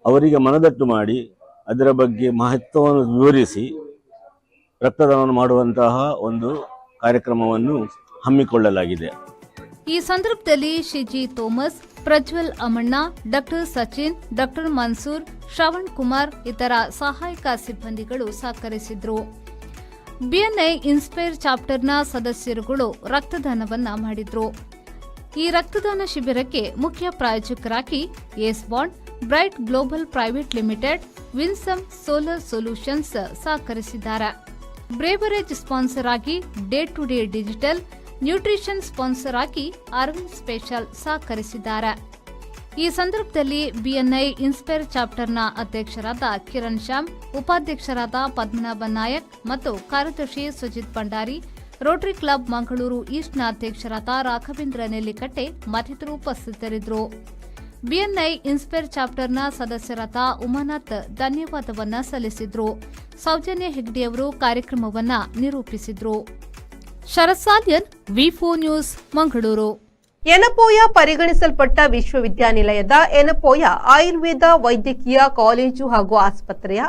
ಅವರಿಗೆ ಮನದಟ್ಟು ಮಾಡಿ ಅದರ ಬಗ್ಗೆ ಮಹತ್ವವನ್ನು ವಿವರಿಸಿ ರಕ್ತದಾನವನ್ನು ಮಾಡುವಂತಹ ಒಂದು ಕಾರ್ಯಕ್ರಮವನ್ನು ಹಮ್ಮಿಕೊಳ್ಳಲಾಗಿದೆ. ಈ ಸಂದರ್ಭದಲ್ಲಿ Shiji Thomas, Prajwal Amanna, doctor Sachin, doctor Mansoor, Shravan Kumar ಇತರ ಸಹಾಯಕ ಸಿಬ್ಬಂದಿಗಳು ಸಹಕರಿಸಿದ್ರು. BNI ಇನ್ಸ್ಪೈರ್ ಚಾಪ್ಟರ್ನ ಸದಸ್ಯರುಗಳು ರಕ್ತದಾನವನ್ನ ಮಾಡಿದ್ರು. ಈ ರಕ್ತದಾನ ಶಿಬಿರಕ್ಕೆ ಮುಖ್ಯ ಪ್ರಾಯೋಜಕರಾಗಿ yes bond, bright global private limited, Winsome solar solutions ಸಹಕರಿಸಿದ್ದಾರೆ. ಬ್ರೇವರೇಜ್ ಸ್ಪಾನ್ಸರ್ ಆಗಿ day to day digital, nutrition sponsor ಆಗಿ ಅರವಿಂದ್ ಸ್ಪೆಷಲ್ ಸಹಕರಿಸಿದ್ದಾರೆ. ಈ ಸಂದರ್ಭದಲ್ಲಿ BNI ಇನ್ಸ್ಪೈರ್ ಚಾಪ್ಟರ್ನ ಅಧ್ಯಕ್ಷರಾದ ಕಿರಣ್ ಶ್ಯಾಮ್, ಉಪಾಧ್ಯಕ್ಷರಾದ ಪದ್ಮನಾಭ ನಾಯಕ್ ಮತ್ತು ಕಾರ್ಯದರ್ಶಿ ಸುಜಿತ್ ಭಂಡಾರಿ, ರೋಟರಿ ಕ್ಲಬ್ ಮಂಗಳೂರು ಈಸ್ಟ್ನ ಅಧ್ಯಕ್ಷರಾದ ರಾಘವೇಂದ್ರ ನೆಲ್ಲಿಕಟ್ಟೆ ಮತ್ತಿತರರು ಉಪಸ್ಥಿತರಿದ್ದರು. BNI ಇನ್ಸ್ಪೈರ್ ಚಾಪ್ಟರ್ನ ಸದಸ್ಯರಾದ ಉಮಾನಾಥ್ ಧನ್ಯವಾದವನ್ನ ಸಲ್ಲಿಸಿದ್ರು. ಸೌಜನ್ಯ ಹೆಗ್ಡೆಯವರು ಕಾರ್ಯಕ್ರಮವನ್ನ ನಿರೂಪಿಸಿದ್ರು. ಶರತ್ ಸಾಲ್ಯನ್, ವಿ4 ನ್ಯೂಸ್, ಮಂಗಳೂರು. ಎನಪೋಯ ಪರಿಗಣಿಸಲ್ಪಟ್ಟ ವಿಶ್ವವಿದ್ಯಾನಿಲಯದ ಎನಪೋಯ ಆಯುರ್ವೇದ ವೈದ್ಯಕೀಯ ಕಾಲೇಜು ಹಾಗೂ ಆಸ್ಪತ್ರೆಯ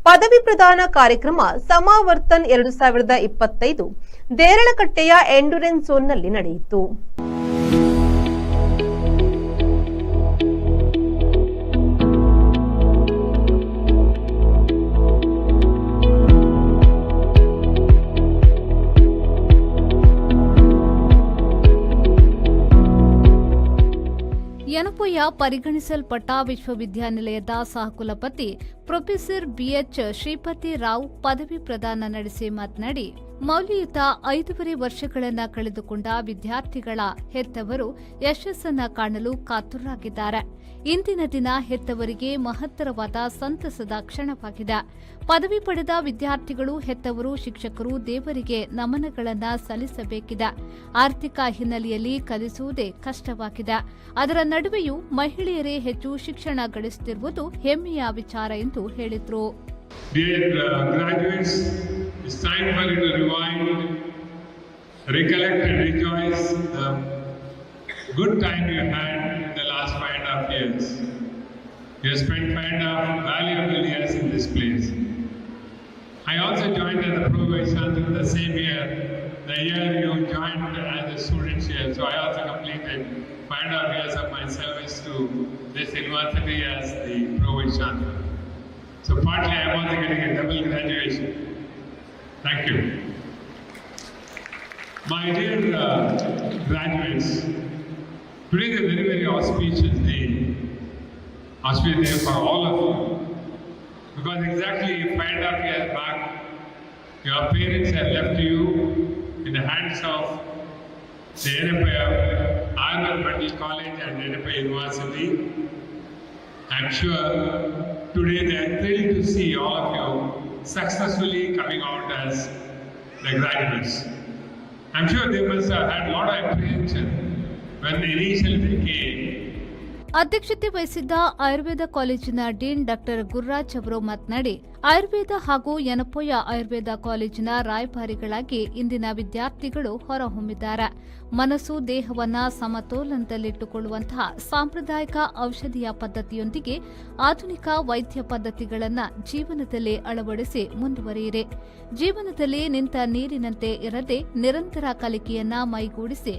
ಪದವಿ ಪ್ರದಾನ ಕಾರ್ಯಕ್ರಮ ಸಮಾವರ್ತನ್ 2025 ದೇರಳಕಟ್ಟೆಯ ಎಂಡುರೆನ್ಸ್ ಝೋನ್ನಲ್ಲಿ ನಡೆಯಿತು. ಯನಪೋಯ ಪರಿಗಣಿಸಲ್ಪಟ್ಟ ವಿಶ್ವವಿದ್ಯಾನಿಲಯದ ಸಹಕುಲಪತಿ ಪ್ರೊಫೆಸರ್ ಬಿಎಚ್ ಶ್ರೀಪತಿ ರಾವ್ ಪದವಿ ಪ್ರದಾನ ನಡೆಸಿ ಮಾತನಾಡಿ, ಮೌಲ್ಯಯುತ 5.5 ವರ್ಷಗಳನ್ನು ಕಳೆದುಕೊಂಡ ವಿದ್ಯಾರ್ಥಿಗಳ ಹೆತ್ತವರು ಯಶಸ್ಸನ್ನ ಕಾಣಲು ಕಾತುರರಾಗಿದ್ದಾರೆ. ಇಂದಿನ ದಿನ ಹೆತ್ತವರಿಗೆ ಮಹತ್ತರವಾದ ಸಂತಸದ ಕ್ಷಣವಾಗಿದೆ. ಪದವಿ ಪಡೆದ ವಿದ್ಯಾರ್ಥಿಗಳು, ಹೆತ್ತವರು, ಶಿಕ್ಷಕರು ದೇವರಿಗೆ ನಮನಗಳನ್ನು ಸಲ್ಲಿಸಬೇಕಿದೆ. ಆರ್ಥಿಕ ಹಿನ್ನೆಲೆಯಲ್ಲಿ ಕಲಿಸುವುದೇ ಕಷ್ಟವಾಗಿದೆ. ಅದರ ನಡುವೆಯೂ ಮಹಿಳೆಯರೇ ಹೆಚ್ಚು ಶಿಕ್ಷಣ ಗಳಿಸುತ್ತಿರುವುದು ಹೆಮ್ಮೆಯ ವಿಚಾರ ಎಂದು ಹೇಳಿದರು. It's time for you to rewind, recollect and rejoice the good time you had in the last 5.5 years. You have spent 5.5 valuable years in this place. I also joined as a Pro Vice Chancellor the same year, the year you joined as a student here. So I also completed 5.5 years of my service to this university as the Pro Vice Chancellor. So partly I am also getting a double graduation. Thank you. My dear graduates, today is a very, very auspicious day for all of you. Because exactly 5.5 years back, your parents have left you in the hands of the Enapaya Ayurveda Medical College and Enapaya University. I'm sure today they are thrilled to see all of you successfully coming out as the graduates. I'm sure they must have had a lot of apprehension when initially they came. ಅಧ್ಯಕ್ಷತೆ ವಹಿಸಿದ್ದ ಆಯುರ್ವೇದ ಕಾಲೇಜಿನ ಡೀನ್ ಡಾಕ್ಟರ್ ಗುರುರಾಜ್ ಅವರು ಮಾತನಾಡಿ, ಆಯುರ್ವೇದ ಹಾಗೂ ಯನಪೋಯ ಆಯುರ್ವೇದ ಕಾಲೇಜಿನ ರಾಯಭಾರಿಗಳಾಗಿ ಇಂದಿನ ವಿದ್ಯಾರ್ಥಿಗಳು ಹೊರಹೊಮ್ಮಿದ್ದಾರೆ. ಮನಸ್ಸು ದೇಹವನ್ನ ಸಮತೋಲನದಲ್ಲಿಟ್ಟುಕೊಳ್ಳುವಂತಹ ಸಾಂಪ್ರದಾಯಿಕ ಔಷಧೀಯ ಪದ್ಧತಿಯೊಂದಿಗೆ ಆಧುನಿಕ ವೈದ್ಯ ಪದ್ಧತಿಗಳನ್ನು ಜೀವನದಲ್ಲಿ ಅಳವಡಿಸಿ ಮುಂದುವರಿಯಿರಿ. ಜೀವನದಲ್ಲಿ ನಿಂತ ನೀರಿನಂತೆ ಇರದೆ ನಿರಂತರ ಕಲಿಕೆಯನ್ನ ಮೈಗೂಡಿಸಿ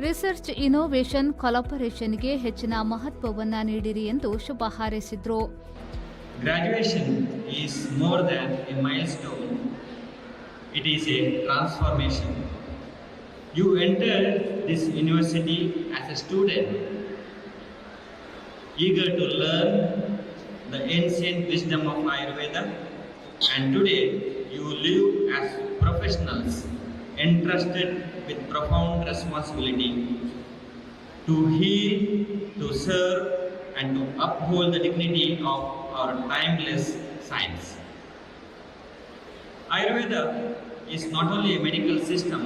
ರಿಸರ್ಚ್ ಇನೋವೇಷನ್ ಕೊಲಾಬರೇಷನ್ಗೆ ಹೆಚ್ಚಿನ ಮಹತ್ವವನ್ನ ನೀಡಿರಿ ಎಂದು ಶುಭ ಹಾರೈಸಿದರು. Graduation is more than a milestone. It is a transformation. You entered this university as a student, eager to learn the ancient wisdom of Ayurveda, and today you live as professionals entrusted with profound responsibility to heal, to serve, and to uphold the dignity of our timeless science. Ayurveda is not only a medical system,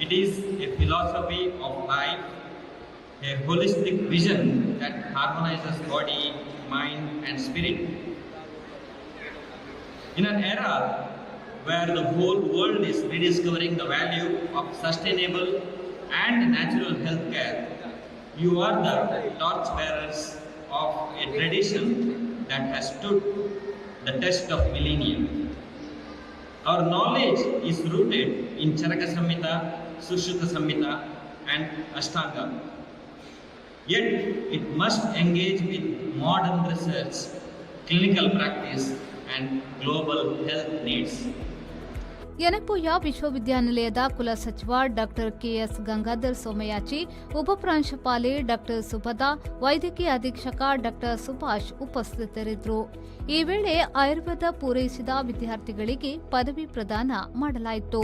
it is a philosophy of life, a holistic vision that harmonizes body, mind, and spirit. In an era where the whole world is rediscovering the value of sustainable and natural healthcare, you are the torchbearers of a tradition that has stood the test of millennia. Our knowledge is rooted in Charaka Samhita, Sushruta Samhita, and Ashtanga. Yet it must engage with modern research, clinical practice, and global health needs. Yenepoya ವಿಶ್ವವಿದ್ಯಾನಿಲಯದ ಕುಲಸಚಿವ ಡಾಕ್ಟರ್ ಕೆಎಸ್ ಗಂಗಾಧರ್ ಸೋಮಯಾಚಿ, ಉಪಪ್ರಾಂಶುಪಾಲೆ ಡಾಕ್ಟರ್ ಸುಭದಾ, ವೈದ್ಯಕೀಯ ಅಧೀಕ್ಷಕ ಡಾಕ್ಟರ್ ಸುಭಾಷ್ ಉಪಸ್ಥಿತರಿದ್ದರು. ಈ ವೇಳೆ ಆಯುರ್ವೇದ ಪೂರೈಸಿದ ವಿದ್ಯಾರ್ಥಿಗಳಿಗೆ ಪದವಿ ಪ್ರದಾನ ಮಾಡಲಾಯಿತು.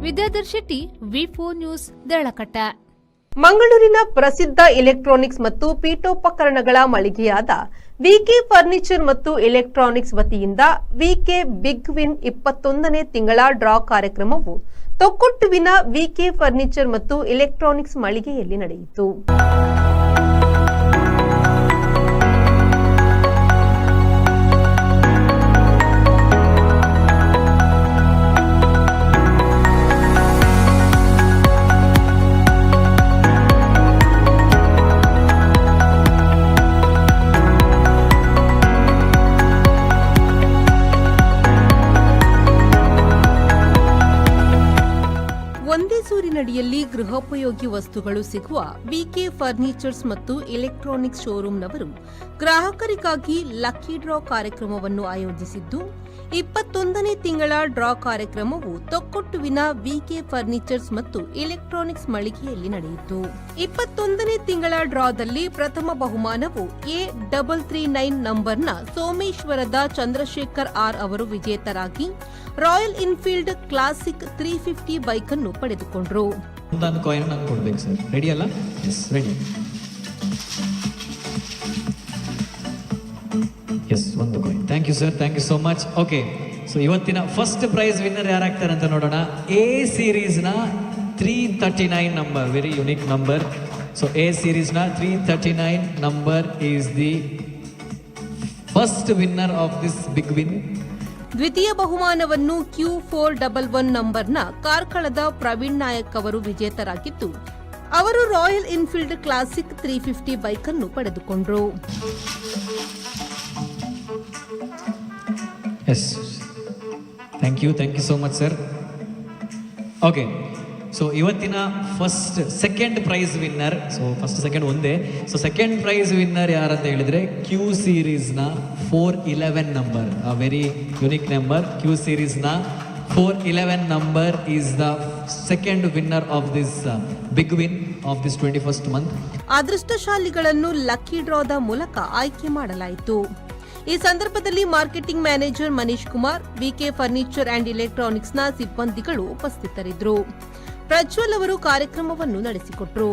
ವಿದ್ಯಾಧರ್ ಶೆಟ್ಟಿ, ವಿ4 ನ್ಯೂಸ್, ದೇರಳಕಟ್ಟೆ. ಮಂಗಳೂರಿನ ಪ್ರಸಿದ್ಧ ಎಲೆಕ್ಟ್ರಾನಿಕ್ಸ್ ಮತ್ತು ಪೀಠೋಪಕರಣಗಳ ಮಳಿಗೆಯಾದ ವಿಕೆ ಫರ್ನಿಚರ್ ಮತ್ತು ಎಲೆಕ್ಟ್ರಾನಿಕ್ಸ್ ವತಿಯಿಂದ ವಿಕೆ ಬಿಗ್ ವಿನ್ 21ನೇ ತಿಂಗಳ ಡ್ರಾ ಕಾರ್ಯಕ್ರಮವು ತೊಕ್ಕೊಟ್ಟುವಿನ ವಿಕೆ ಫರ್ನಿಚರ್ ಮತ್ತು ಎಲೆಕ್ಟ್ರಾನಿಕ್ಸ್ ಮಳಿಗೆಯಲ್ಲಿ ನಡೆಯಿತು. ಒಂದೇ ಸೂರಿನಡಿಯಲ್ಲಿ ಗೃಹೋಪಯೋಗಿ ವಸ್ತುಗಳು ಸಿಗುವ ವಿಕೆ ಫರ್ನಿಚರ್ಸ್ ಮತ್ತು ಎಲೆಕ್ಟ್ರಾನಿಕ್ಸ್ ಶೋರೂಂನವರು ಗ್ರಾಹಕರಿಗಾಗಿ ಲಕ್ಕಿ ಡ್ರಾ ಕಾರ್ಯಕ್ರಮವನ್ನು ಆಯೋಜಿಸಿದ್ದು, 21ನೇ ತಿಂಗಳ ಡ್ರಾ ಕಾರ್ಯಕ್ರಮವು ತೊಕ್ಕೊಟ್ಟುವಿನ ವಿಕೆ ಫರ್ನಿಚರ್ಸ್ ಮತ್ತು ಎಲೆಕ್ಟ್ರಾನಿಕ್ಸ್ ಮಳಿಗೆಯಲ್ಲಿ ನಡೆಯಿತು. 21ನೇ ತಿಂಗಳ ಡ್ರಾದಲ್ಲಿ ಪ್ರಥಮ ಬಹುಮಾನವು A339 ನಂಬರ್ನ ಸೋಮೇಶ್ವರದ ಚಂದ್ರಶೇಖರ್ ಆರ್ ಅವರು ವಿಜೇತರಾಗಿ ರಾಯಲ್ ಎನ್ಫೀಲ್ಡ್ ಕ್ಲಾಸಿಕ್ 350 ಬೈಕ್ ಅನ್ನು ಪಡೆದುಕೊಂಡರು. ಒಂದು ಕಾಯಿನ್ ನಾನು ಕೊಡ್ಬೇಕು ಸರ್. ರೆಡಿ ಅಲ್ಲ? Yes, ready. ಎಸ್, ಒಂದು coin. Thank you sir, thank you so much. Okay, so ಇವತ್ತಿನ ಫಸ್ಟ್ ಪ್ರೈಸ್ ವಿನ್ನರ್ ಯಾರಾಗ್ತಾರೆ ಅಂತ ನೋಡೋಣ. ಎ ಸೀರೀಸ್ನ 339 number, very unique number. So A ಸೀರೀಸ್ನ 339 number is the first winner of this big win. ದ್ವಿತೀಯ ಬಹುಮಾನವನ್ನು Q411 ನಂಬರ್ನ ಕಾರ್ಕಳದ ಪ್ರವೀಣ್ ನಾಯಕ್ ಅವರು ವಿಜೇತರಾಗಿದ್ದು, ಅವರು ರಾಯಲ್ ಎನ್ಫೀಲ್ಡ್ ಕ್ಲಾಸಿಕ್ 350 ಬೈಕ್ ಅನ್ನು ಪಡೆದುಕೊಂಡರು. Yes, thank you so much sir. Okay, so ಇವತ್ತಿನ second prize winner, so first second ಒಂದೇ. ಸೊ ಸೆಕೆಂಡ್ ಪ್ರೈಸ್ ವಿನ್ನರ್ ಯಾರಂತ ಹೇಳಿದ್ರೆ ಕ್ಯೂ ಸೀರೀಸ್ನ 411 number, very unique number. Q ಸೀರೀಸ್ನ 411 number is the second winner of this big win of this 21st month. ಅದೃಷ್ಟಶಾಲಿಗಳನ್ನು ಲಕ್ಕಿ ಡ್ರಾದ ಮೂಲಕ ಆಯ್ಕೆ ಮಾಡಲಾಯಿತು. ಈ ಸಂದರ್ಭದಲ್ಲಿ marketing manager Manish Kumar, VK furniture and ಎಲೆಕ್ಟ್ರಾನಿಕ್ಸ್ನ ಸಿಬ್ಬಂದಿಗಳು ಉಪಸ್ಥಿತರಿದ್ದರು. ಪ್ರಜ್ವಲ್ ಅವರು ಕಾರ್ಯಕ್ರಮವನ್ನು ನಡೆಸಿಕೊಟ್ಟರು.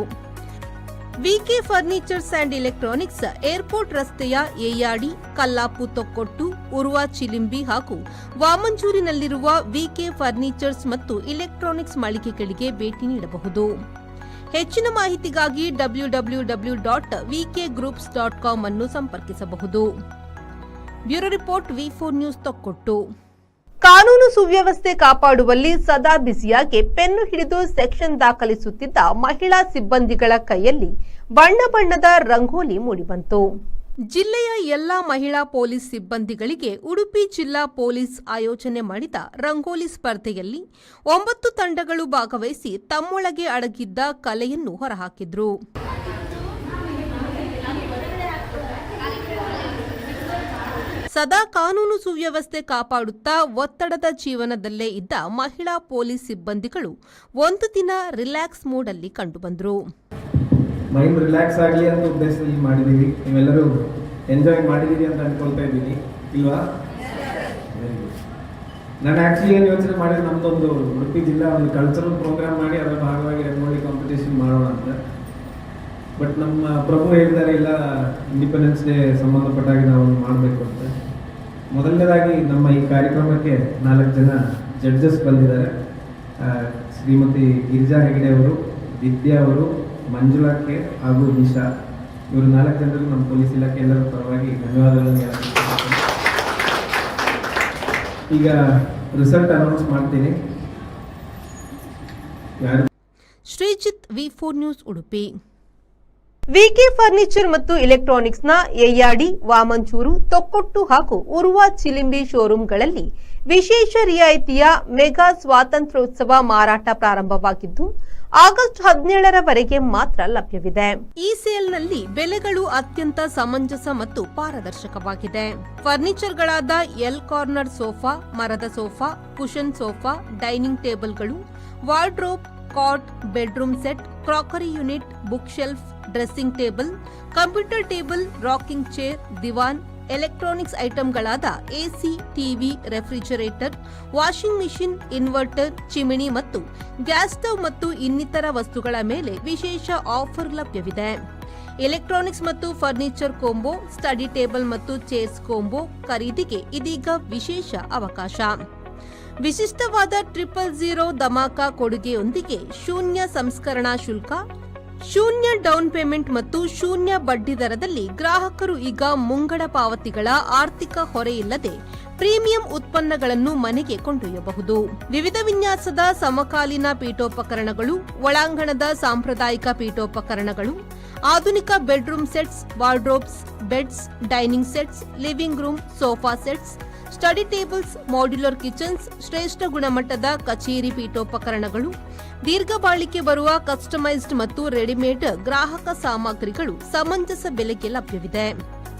ವಿಕೆ ಫರ್ನಿಚರ್ಸ್ ಅಂಡ್ ಎಲೆಕ್ಟ್ರಾನಿಕ್ಸ್ ಏರ್ಪೋರ್ಟ್ ರಸ್ತೆಯ ಏಯಾಡಿ, ಕಲ್ಲಾಪು ತೊಕ್ಕೊಟ್ಟು, ಉರ್ವಾ ಚಿಲಿಂಬಿ ಹಾಗೂ ವಾಮಂಜೂರಿನಲ್ಲಿರುವ ವಿಕೆ ಫರ್ನಿಚರ್ಸ್ ಮತ್ತು ಎಲೆಕ್ಟ್ರಾನಿಕ್ಸ್ ಮಳಿಗೆಗಳಿಗೆ ಭೇಟಿ ನೀಡಬಹುದು. ಹೆಚ್ಚಿನ ಮಾಹಿತಿಗಾಗಿ www.vkgroups.com ಅನ್ನು ಸಂಪರ್ಕಿಸಬಹುದು. Bureau report, V4 news, Thokkottu. ಕಾನೂನು ಸುವ್ಯವಸ್ಥೆ ಕಾಪಾಡುವಲ್ಲಿ ಸದಾ ಬ್ಯುಸಿಯಾಗಿ ಪೆನ್ನು ಹಿಡಿದು ಸೆಕ್ಷನ್ ದಾಖಲಿಸುತ್ತಿದ್ದ ಮಹಿಳಾ ಸಿಬ್ಬಂದಿಗಳ ಕೈಯಲ್ಲಿ ಬಣ್ಣ ಬಣ್ಣದ ರಂಗೋಲಿ ಮೂಡಿಬಂತು. ಜಿಲ್ಲೆಯ ಎಲ್ಲಾ ಮಹಿಳಾ ಪೊಲೀಸ್ ಸಿಬ್ಬಂದಿಗಳಿಗೆ ಉಡುಪಿ ಜಿಲ್ಲಾ ಪೊಲೀಸ್ ಆಯೋಜನೆ ಮಾಡಿದ ರಂಗೋಲಿ ಸ್ಪರ್ಧೆಯಲ್ಲಿ 9 ತಂಡಗಳು ಭಾಗವಹಿಸಿ ತಮ್ಮೊಳಗೆ ಅಡಗಿದ್ದ ಕಲೆಯನ್ನು ಹೊರಹಾಕಿದ್ರು. ಸದಾ ಕಾನೂನು ಸುವ್ಯವಸ್ಥೆ ಕಾಪಾಡುತ್ತಾ ಒತ್ತಡದ ಜೀವನದಲ್ಲೇ ಇದ್ದ ಮಹಿಳಾ ಪೊಲೀಸ್ ಸಿಬ್ಬಂದಿಗಳು ಒಂದು ದಿನ ರಿಲ್ಯಾಕ್ಸ್ ಮೂಡ್ ಅಲ್ಲಿ ಕಂಡುಬಂದರು. ಮೈಂಡ್ ರಿಲ್ಯಾಕ್ಸ್ ಆಗಲಿ ಅಂತ ಉದ್ದೇಶದಲ್ಲಿ ಮಾಡಿದ್ದೀವಿ. ನೀವೆಲ್ಲರೂ ಎಂಜಾಯ್ ಮಾಡಿದ್ದೀರಿ ಅಂತ ಅನ್ಕೊಳ್ತಾ ಇದ್ದೀನಿ, ಇಲ್ವಾ? ನಾನು ಆ್ಯಕ್ಚುಲಿ ಏನು ಯೋಚನೆ ಮಾಡಿದ್ರೆ ನಮ್ಮದೊಂದು ಉಡುಪಿ ಜಿಲ್ಲಾ ಒಂದು ಕಲ್ಚರಲ್ ಪ್ರೋಗ್ರಾಮ್ ಮಾಡಿ ಅದರ ಭಾಗವಾಗಿ ರಂಗೋಲಿ ಕಾಂಪಿಟೇಷನ್ ಮಾಡೋಣ ಅಂತ. ಬಟ್ ನಮ್ಮ ಪ್ರಭು ಹೇಳಿದ್ದಾರೆ, ಇಲ್ಲ ಇಂಡಿಪೆಂಡೆನ್ಸ್ ಡೇ ಸಂಬಂಧಪಟ್ಟಾಗಿ ನಾವು ಮಾಡಬೇಕು ಅಂತ. ಮೊದಲನೇದಾಗಿ ನಮ್ಮ ಈ ಕಾರ್ಯಕ್ರಮಕ್ಕೆ 4 ಜನ ಜಡ್ಜಸ್ ಬಂದಿದ್ದಾರೆ. ಶ್ರೀಮತಿ ಗಿರಿಜಾ ಹೆಗಡೆ ಅವರು, ವಿದ್ಯಾ ಅವರು, ಮಂಜುಳಾ ಕೆ ಹಾಗೂ ನಿಶಾ. ಇವರು 4 ಜನರು ನಮ್ಮ ಪೊಲೀಸ್ ಇಲಾಖೆ ಎಲ್ಲರ ಪರವಾಗಿ ಧನ್ಯವಾದಗಳನ್ನು ಹೇಳ್ತೀನಿ. ಈಗ ರಿಸಲ್ಟ್ ಅನೌನ್ಸ್ ಮಾಡ್ತೀನಿ. Sreejith, V4 news, Udupi. VK furniture ಮತ್ತು ಎಲೆಕ್ಟ್ರಾನಿಕ್ಸ್ನ ಏಯಾಡಿ, ವಾಮಂಚೂರು, ತೊಕ್ಕೊಟ್ಟು ಹಾಗೂ ಉರ್ವಾ ಚಿಲಿಂಬಿ ಶೋರೂಂಗಳಲ್ಲಿ ವಿಶೇಷ ರಿಯಾಯಿತಿಯ ಮೆಗಾ ಸ್ವಾತಂತ್ರ್ಯೋತ್ಸವ ಮಾರಾಟ ಪ್ರಾರಂಭವಾಗಿದ್ದು, ಆಗಸ್ಟ್ 17ರವರೆಗೆ ಮಾತ್ರ ಲಭ್ಯವಿದೆ. ಈ ಸೇಲ್ನಲ್ಲಿ ಬೆಲೆಗಳು ಅತ್ಯಂತ ಸಮಂಜಸ ಮತ್ತು ಪಾರದರ್ಶಕವಾಗಿದೆ. ಫರ್ನಿಚರ್ಗಳಾದ ಎಲ್ ಕಾರ್ನರ್ ಸೋಫಾ, ಮರದ ಸೋಫಾ, ಕುಷನ್ ಸೋಫಾ, ಡೈನಿಂಗ್ ಟೇಬಲ್ಗಳು, wardrobe, cot, bedroom set, crockery unit, bookshelf, dressing table, computer table, rocking chair, divan, electronics ಐಟಂಗಳಾದ AC, TV, refrigerator, washing machine, inverter, chimney ಮತ್ತು ಗ್ಯಾಸ್ ಸ್ಟವ್ ಮತ್ತು ಇನ್ನಿತರ ವಸ್ತುಗಳ ಮೇಲೆ ವಿಶೇಷ ಆಫರ್ ಲಭ್ಯವಿದೆ. ಎಲೆಕ್ಟ್ರಾನಿಕ್ಸ್ ಮತ್ತು ಫರ್ನಿಚರ್ ಕೊಂಬೋ, ಸ್ಟಡಿ ಟೇಬಲ್ ಮತ್ತು ಚೇರ್ಸ್ ಕೊಂಬೋ ಖರೀದಿಗೆ ಇದೀಗ ವಿಶೇಷ ಅವಕಾಶ. ವಿಶಿಷ್ಟವಾದ 000 ಧಮಾಕ ಕೊಡುಗೆಯೊಂದಿಗೆ ಶೂನ್ಯ ಸಂಸ್ಕರಣಾ ಶುಲ್ಕ, ಶೂನ್ಯ ಡೌನ್ ಪೇಮೆಂಟ್ ಮತ್ತು ಶೂನ್ಯ ಬಡ್ಡಿ ದರದಲ್ಲಿ ಗ್ರಾಹಕರು ಈಗ ಮುಂಗಡ ಪಾವತಿಗಳ ಆರ್ಥಿಕ ಹೊರೆಯಿಲ್ಲದೆ ಪ್ರೀಮಿಯಂ ಉತ್ಪನ್ನಗಳನ್ನು ಮನೆಗೆ ಕೊಂಡೊಯ್ಯಬಹುದು. ವಿವಿಧ ವಿನ್ಯಾಸದ ಸಮಕಾಲೀನ ಪೀಠೋಪಕರಣಗಳು, ಒಳಾಂಗಣದ ಸಾಂಪ್ರದಾಯಿಕ ಪೀಠೋಪಕರಣಗಳು, ಆಧುನಿಕ bedroom sets, wardrobes, beds, dining sets, living room, sofa sets, study tables, modular kitchens, ಶ್ರೇಷ್ಠ ಗುಣಮಟ್ಟದ ಕಚೇರಿ ಪೀಠೋಪಕರಣಗಳು, ದೀರ್ಘ ಬಾಳಿಕೆ ಬರುವ ಕಸ್ಟಮೈಸ್ಡ್ ಮತ್ತು ರೆಡಿಮೇಡ್ ಗ್ರಾಹಕ ಸಾಮಗ್ರಿಗಳು ಸಮಂಜಸ ಬೆಲೆಗೆ ಲಭ್ಯವಿದೆ.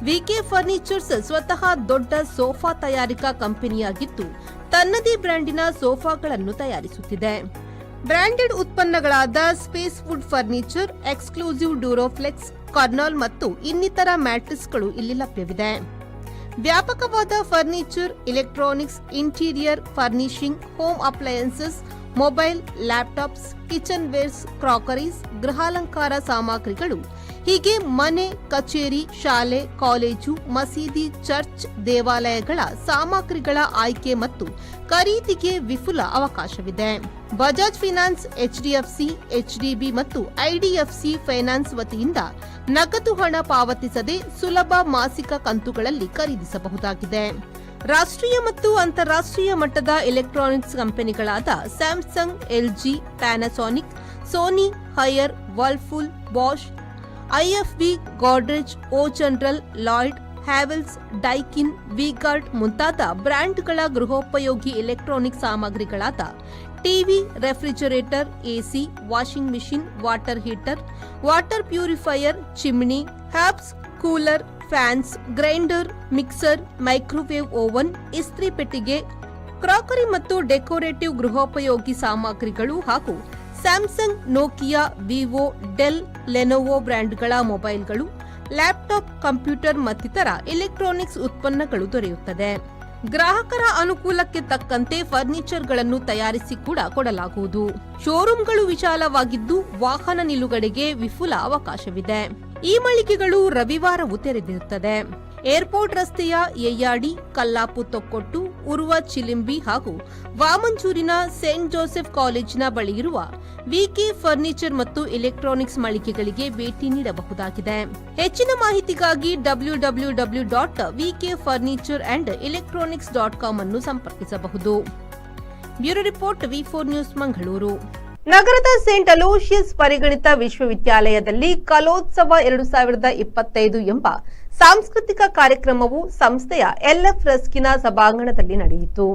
ವಿಕೆ ಫರ್ನಿಚರ್ಸ್ ಸ್ವತಃ ದೊಡ್ಡ ಸೋಫಾ ತಯಾರಿಕಾ ಕಂಪನಿಯಾಗಿದ್ದು ತನ್ನದೇ ಬ್ರ್ಯಾಂಡಿನ ಸೋಫಾಗಳನ್ನು ತಯಾರಿಸುತ್ತಿದೆ. ಬ್ರಾಂಡೆಡ್ ಉತ್ಪನ್ನಗಳಾದ space wood furniture, exclusive Duroflex, Kurlon ಮತ್ತು ಇನ್ನಿತರ ಮ್ಯಾಟ್ರಿಸ್ಗಳು ಇಲ್ಲಿ ಲಭ್ಯವಿದೆ. ವ್ಯಾಪಕವಾದ furniture, electronics, interior furnishing, home appliances, mobile, laptops, kitchen wares, crockeries, ಗೃಹಾಲಂಕಾರ ಸಾಮಗ್ರಿಗಳು ಹೀಗೆ ಮನೆ, ಕಚೇರಿ, ಶಾಲೆ, ಕಾಲೇಜು, ಮಸೀದಿ, ಚರ್ಚ್, ದೇವಾಲಯಗಳ ಸಾಮಗ್ರಿಗಳ ಆಯ್ಕೆ ಮತ್ತು ಖರೀದಿಗೆ ವಿಪುಲ ಅವಕಾಶವಿದೆ. ಬಜಾಜ್ ಫಿನಾನ್ಸ್, ಎಚ್ಡಿಎಫ್ಸಿ, ಎಚ್ಡಿಬಿ ಮತ್ತು ಐಡಿಎಫ್ಸಿ ಫೈನಾನ್ಸ್ ವತಿಯಿಂದ ನಗದು ಹಣ ಪಾವತಿಸದೆ ಸುಲಭ ಮಾಸಿಕ ಕಂತುಗಳಲ್ಲಿ ಖರೀದಿಸಬಹುದಾಗಿದೆ. ರಾಷ್ಟ್ರೀಯ ಮತ್ತು ಅಂತಾರಾಷ್ಟ್ರೀಯ ಮಟ್ಟದ ಎಲೆಕ್ಟ್ರಾನಿಕ್ಸ್ ಕಂಪನಿಗಳಾದ Samsung, LG, Panasonic, Sony, Haier, Whirlpool, Bosch, IFB, Godrej, O General, Lloyd, Havells, Daikin, V-Guard ಮುಂತಾದ ಬ್ರ್ಯಾಂಡ್ಗಳ ಗೃಹೋಪಯೋಗಿ ಎಲೆಕ್ಟ್ರಾನಿಕ್ ಸಾಮಗ್ರಿಗಳಾದ TV, refrigerator, AC, washing machine, water heater, water purifier, chimney, hobs, cooler, fans, grinder, mixer, microwave oven, ಇಸ್ತ್ರಿ ಪೆಟ್ಟಿಗೆ, ಕ್ರಾಕರಿ ಮತ್ತು ಡೆಕೋರೇಟಿವ್ ಗೃಹೋಪಯೋಗಿ ಸಾಮಗ್ರಿಗಳು ಹಾಗೂ Samsung, Nokia, Vivo, Dell, Lenovo ಬ್ರ್ಯಾಂಡ್ಗಳ ಮೊಬೈಲ್ಗಳು, ಲ್ಯಾಪ್ಟಾಪ್, ಕಂಪ್ಯೂಟರ್ ಮತ್ತಿತರ ಎಲೆಕ್ಟ್ರಾನಿಕ್ಸ್ ಉತ್ಪನ್ನಗಳು ದೊರೆಯುತ್ತದೆ. ಗ್ರಾಹಕರ ಅನುಕೂಲಕ್ಕೆ ತಕ್ಕಂತೆ ಫರ್ನಿಚರ್ಗಳನ್ನು ತಯಾರಿಸಿ ಕೂಡ ಕೊಡಲಾಗುವುದು. ಶೋರೂಂಗಳು ವಿಶಾಲವಾಗಿದ್ದು ವಾಹನ ನಿಲುಗಡೆಗೆ ವಿಪುಲ ಅವಕಾಶವಿದೆ. ಈ ಮಳಿಗೆಗಳು ರವಿವಾರವೂ ತೆರೆದಿರುತ್ತದೆ. ಏರ್ಪೋರ್ಟ್ ರಸ್ತೆಯ ಯಯ್ಯಾಡಿ, ಕಲ್ಲಾಪು ತೊಕ್ಕೊಟ್ಟು, ಉರುವ ಚಿಲಿಂಬಿ ಹಾಗೂ ವಾಮಂಜೂರಿನ ಸೇಂಟ್ ಜೋಸೆಫ್ ಕಾಲೇಜಿನ ಬಳಿ ಇರುವ ವಿಕೆ ಫರ್ನಿಚರ್ ಮತ್ತು ಎಲೆಕ್ಟ್ರಾನಿಕ್ಸ್ ಮಳಿಗೆಗಳಿಗೆ ಭೇಟಿ ನೀಡಬಹುದಾಗಿದೆ. ಹೆಚ್ಚಿನ ಮಾಹಿತಿಗಾಗಿ www.vkfurnitureandelectronics.com ಅನ್ನು ಸಂಪರ್ಕಿಸಬಹುದು. ಬ್ಯೂರೋ ರಿಪೋರ್ಟ್, ವಿ4 ನ್ಯೂಸ್, ಮಂಗಳೂರು. ನಗರದ ಸೇಂಟ್ ಅಲೋಷಿಯಸ್ ಪರಿಗಣಿತ ವಿಶ್ವವಿದ್ಯಾಲಯದಲ್ಲಿ ಕಲೋತ್ಸವ 2025 ಎಂಬ ಸಾಂಸ್ಕೃತಿಕ ಕಾರ್ಯಕ್ರಮವು ಸಂಸ್ಥೆಯ ಎಲ್ಎಫ್ ರಸ್ಕಿನ ಸಭಾಂಗಣದಲ್ಲಿ ನಡೆಯಿತು.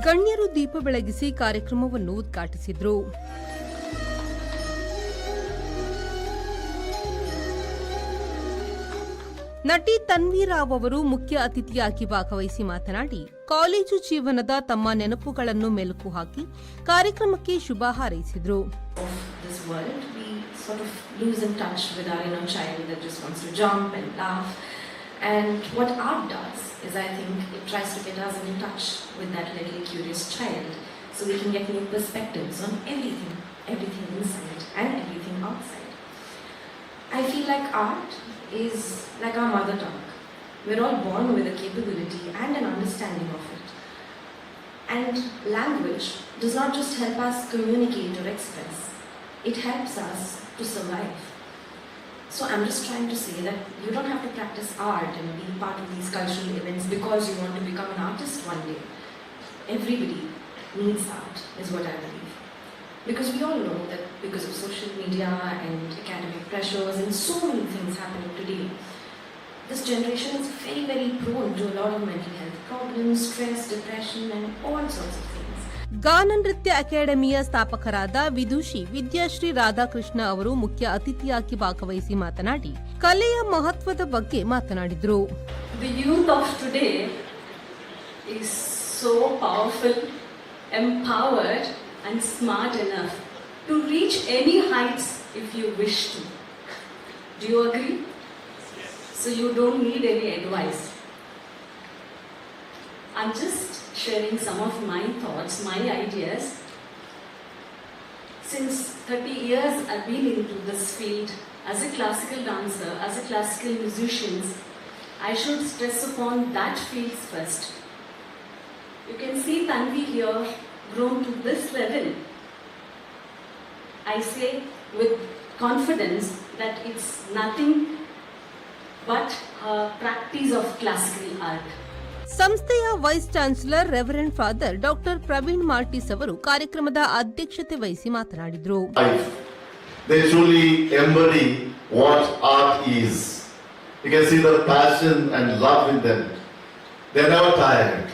ಗಣ್ಯರು ದೀಪ ಬೆಳಗಿಸಿ ಕಾರ್ಯಕ್ರಮವನ್ನು ಉದ್ಘಾಟಿಸಿದರು. ನಟಿ ತನ್ವಿ ರಾವ್ ಅವರು ಮುಖ್ಯ ಅತಿಥಿಯಾಗಿ ಭಾಗವಹಿಸಿ ಮಾತನಾಡಿ, ಕಾಲೇಜು ಜೀವನದ ತಮ್ಮ ನೆನಪುಗಳನ್ನು ಮೆಲುಕು ಹಾಕಿ ಕಾರ್ಯಕ್ರಮಕ್ಕೆ ಶುಭ ಹಾರೈಸಿದರು. And what art does is, I think, it tries to get us in touch with that little curious child, so we can get new perspectives on everything inside and everything outside. I feel like art is like our mother tongue. We're all born with a capability and an understanding of it. And language does not just help us communicate or express, it helps us to survive. So I'm just trying to say that you don't have to practice art and be part of these cultural events because you want to become an artist one day. Everybody needs art, is what I believe. Because we all know that because of social media and academic pressures and so many things happening today, this generation is very, very prone to a lot of mental health problems, stress, depression and all sorts of things. ಗಾನ ನೃತ್ಯ ಅಕಾಡೆಮಿಯ ಸ್ಥಾಪಕರಾದ ವಿದುಷಿ ವಿದ್ಯಾಶ್ರೀ ರಾಧಾಕೃಷ್ಣ ಅವರು ಮುಖ್ಯ ಅತಿಥಿಯಾಗಿ ಭಾಗವಹಿಸಿ ಮಾತನಾಡಿ, ಕಲೆಯ ಮಹತ್ವದ ಬಗ್ಗೆ ಮಾತನಾಡಿದರು. The youth of today is so powerful, empowered and smart enough to reach any heights if you wish to. Do you agree? So you don't need any advice. I'm just sharing some of my thoughts, my ideas. Since 30 years I've been into this field as a classical dancer, as a classical musician, I should stress upon that field first. You can see Tanvi here grown to this level. I say with confidence that it's nothing but a practice of classical art. ಸಂಸ್ಥೆಯ vice chancellor reverend father doctor Praveen Martis ಅವರು ಕಾರ್ಯಕ್ರಮದ ಅಧ್ಯಕ್ಷತೆ ವಹಿಸಿ ಮಾತನಾಡಿದರು. They truly embody what art is. You can see the passion and love in them. They're never tired.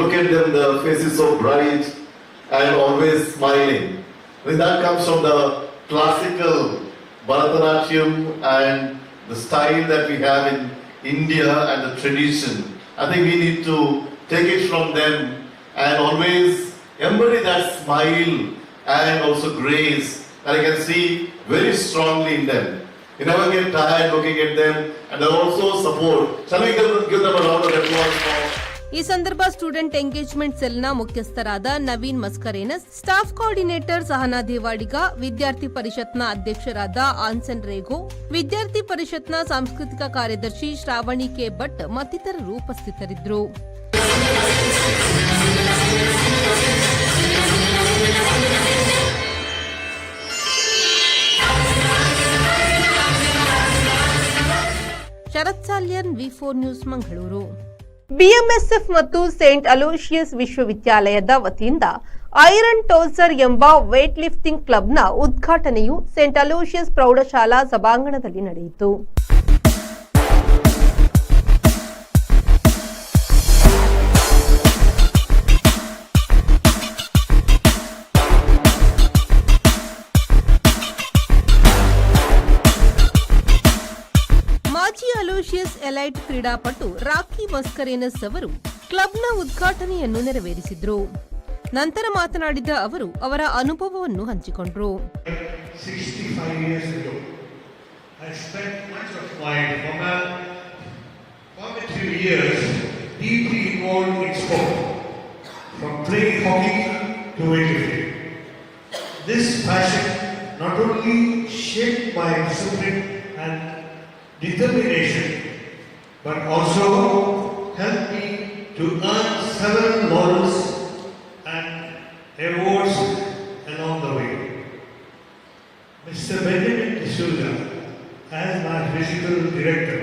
Look at them, the faces so bright and always smiling. I mean, that comes from the classical Bharatanatyam and the style that we have in India and the tradition. I think we need to take it from them and always embody that smile and also grace that I can see very strongly in them. You never get tired looking at them, and they also support. Shall we give them a round of applause for? ಈ ಸಂದರ್ಭ ಸ್ಟೂಡೆಂಟ್ ಎಂಗೇಜ್ಮೆಂಟ್ ಸೆಲ್ನ ಮುಖ್ಯಸ್ಥರಾದ ನವೀನ್ ಮಸ್ಕರೇನಸ್, ಸ್ಟಾಫ್ ಕೋಆರ್ಡಿನೇಟರ್ ಸಹನಾ ದೇವಾಡಿಗ, ವಿದ್ಯಾರ್ಥಿ ಪರಿಷತ್ನ ಅಧ್ಯಕ್ಷರಾದ ಆನ್ಸನ್ ರೇಗೋ, ವಿದ್ಯಾರ್ಥಿ ಪರಿಷತ್ನ ಸಾಂಸ್ಕೃತಿಕ ಕಾರ್ಯದರ್ಶಿ ಶ್ರಾವಣಿ ಕೆ ಭಟ್ ಮತ್ತಿತರರು ಉಪಸ್ಥಿತರಿದ್ದರು. ಶರತ್ ಸಾಲ್ಯನ್, ವಿ4 ನ್ಯೂಸ್, ಮಂಗಳೂರು. ಬಿಎಂಎಸ್ಎಫ್ ಮತ್ತು ಸೇಂಟ್ ಅಲೋಷಿಯಸ್ ವಿಶ್ವವಿದ್ಯಾಲಯದ ವತಿಯಿಂದ ಐರನ್ ಟೋಲ್ಸರ್ ಎಂಬ ವೇಟ್ ಲಿಫ್ಟಿಂಗ್ ಕ್ಲಬ್ನ ಉದ್ಘಾಟನೆಯು ಸೇಂಟ್ ಅಲೋಷಿಯಸ್ ಪ್ರೌಢಶಾಲಾ ಸಭಾಂಗಣದಲ್ಲಿ ನಡೆಯಿತು. ಮಾಜಿ ಅಲೋಷಿಯಸ್ ಎಲೈಟ್ ಕ್ರೀಡಾಪಟು ರಾಕಿ ಮಸ್ಕರೇನಸ್ ಅವರು ಕ್ಲಬ್ನ ಉದ್ಘಾಟನೆಯನ್ನು ನೆರವೇರಿಸಿದರು. ನಂತರ ಮಾತನಾಡಿದ ಅವರು ಅವರ ಅನುಭವವನ್ನು ಹಂಚಿಕೊಂಡರು. 65 years ago, I spent much of my formative years deeply involved in sport, from playing hockey to weightlifting. This passion not only shaped my discipline and determination, but also helped me to earn several laurels and awards along the way. Mr. Benjamin D'Souza, as my physical director,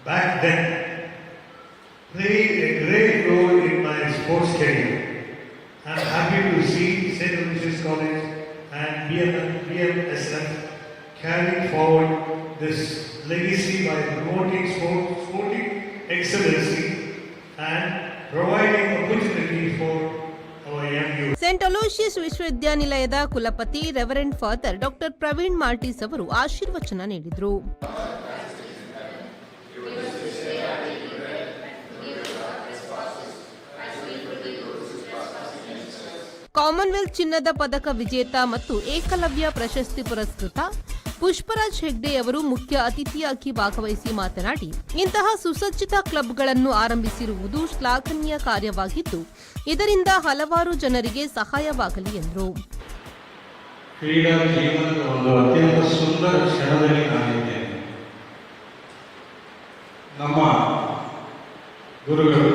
back then played a great role in my sports career. I am happy to see St. Aloysius College and BMSF carrying forward this legacy by promoting sporting excellency and providing opportunity for our young youth. Saint Aloysius ವಿಶ್ವವಿದ್ಯಾನಿಲಯದ ಕುಲಪತಿ reverend father doctor Praveen Martis ಅವರು ಆಶೀರ್ವಚನ ನೀಡಿದರು. ಕಾಮನ್ವೆಲ್ತ್ ಚಿನ್ನದ ಪದಕ ವಿಜೇತ ಮತ್ತು ಏಕಲವ್ಯ ಪ್ರಶಸ್ತಿ ಪುರಸ್ಕೃತ ಪುಷ್ಪರಾಜ್ ಹೆಗ್ಡೆ ಅವರು ಮುಖ್ಯ ಅತಿಥಿಯಾಗಿ ಭಾಗವಹಿಸಿ ಮಾತನಾಡಿ, ಇಂತಹ ಸುಸಜ್ಜಿತ ಕ್ಲಬ್ಗಳನ್ನು ಆರಂಭಿಸಿರುವುದು ಶ್ಲಾಘನೀಯ ಕಾರ್ಯವಾಗಿದ್ದು ಇದರಿಂದ ಹಲವಾರು ಜನರಿಗೆ ಸಹಾಯವಾಗಲಿ ಎಂದರು. ಕ್ರೀಡಾ ಜೀವನದ ಒಂದು ಅತ್ಯಂತ ಸುಂದರ ಕ್ಷಣದಲ್ಲಿ ನಾನಿದ್ದೇನೆ. ನಮ್ಮ ಗುರುಗಳು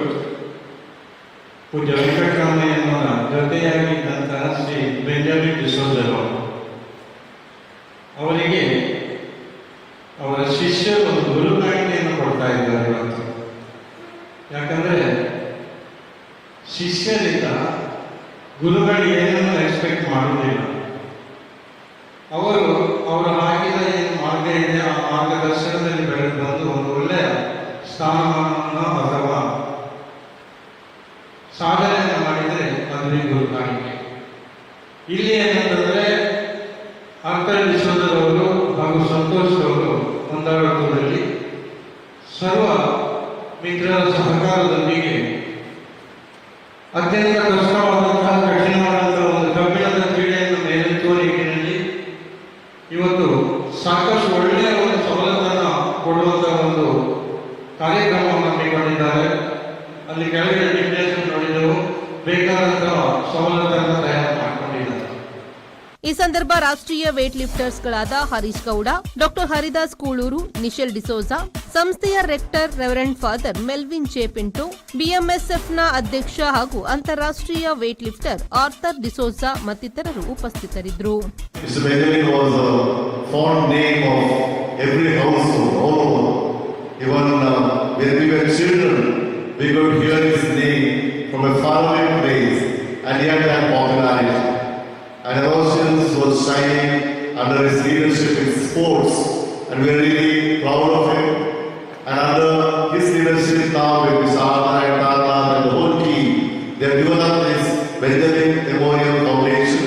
ಪೂಜ್ಯ ವೆಂಕಟರಾಮಯ್ಯನವರ ಜೊತೆಯಾಗಿದ್ದಂತಹ ಶ್ರೀ ಬೆಂಜಮಿನ್ ಡಿಸೋಜರು ಅವರಿಗೆ ಅವರ ಶಿಷ್ಯರು ಒಂದು ಗುರುಗಾಣಿಕೆಯನ್ನು ಕೊಡ್ತಾ ಇದ್ದಾರೆ ಇವತ್ತು. ಯಾಕಂದ್ರೆ ಶಿಷ್ಯರಿಂದ ಗುರುಗಳು ಏನನ್ನು ಎಕ್ಸ್ಪೆಕ್ಟ್ ಮಾಡುವುದಿಲ್ಲ. ಅವರು ಹಾಕಿದ ಏನು ಮಾರ್ಗ ಇದೆ ಆ ಮಾರ್ಗದರ್ಶನದಲ್ಲಿ ಬೆಳೆದು ಬಂದು ಒಂದು ಒಳ್ಳೆಯ ಸ್ಥಾನಮಾನವನ್ನು ಅಥವಾ ಸಾಧನೆಯನ್ನು ಮಾಡಿದರೆ ಅದೇ ಗುರುಗಾಣಿಕೆ. ಇಲ್ಲಿ ಏನಂತಂದ್ರೆ ಅಂತರ್ವಿಶ್ವದವರು ಹಾಗೂ ಸಂತೋಷ್ ಅವರು ಹೊಂದಾಣಿಕೆಯಲ್ಲಿ ಸರ್ವ ಮಿತ್ರರ ಸಹಕಾರದೊಂದಿಗೆ ಅತ್ಯಂತ ಕಷ್ಟವಾದಂತಹ ಕಠಿಣವಾದಂತಹ ಒಂದು ಕಬ್ಬಿಣದ ಕ್ರೀಡೆಯನ್ನು ಮೇಲೆತ್ತುವ ನಿಟ್ಟಿನಲ್ಲಿ ಇವತ್ತು ಸಾಕಷ್ಟು ಒಳ್ಳೆಯ ಒಂದು ಸವಲತ್ತನ್ನು ಕೊಡುವಂತಹ ಒಂದು ಕಾರ್ಯಕ್ರಮವನ್ನು ಅಲ್ಲಿ ಕೆಳಗೆ ಡಿಕ್ಟೇಷನ್ ನೋಡಿದೆವು, ಬೇಕಾದಂತ ಸವಲತ್ತನ್ನು ತಯಾರು ಮಾಡಿಕೊಂಡಿದ್ದಾರೆ. ಈ ಸಂದರ್ಭ ರಾಷ್ಟ್ರೀಯ ವೇಟ್ ಲಿಫ್ಟರ್ಸ್ಗಳಾದ ಹರೀಶ್ ಗೌಡ, ಡಾಕ್ಟರ್ ಹರಿದಾಸ್ ಕೂಳೂರು, ನಿಶೆಲ್ ಡಿಸೋಜಾ, ಸಂಸ್ಥೆಯ rector reverend father Melvin J Pinto, ಬಿಎಂಎಸ್ಎಫ್ನ ಅಧ್ಯಕ್ಷ ಹಾಗೂ ಅಂತಾರಾಷ್ಟ್ರೀಯ ವೇಟ್ ಲಿಫ್ಟರ್ ಆರ್ಥರ್ ಡಿಸೋಜಾ ಮತ್ತಿತರರು ಉಪಸ್ಥಿತರಿದ್ದರು. And Aloysius was shining under his leadership in sports, and we are really proud of him. And under his leadership now with Vishana and Tata and the whole team, they have given up this Benjamin Memorial Foundation,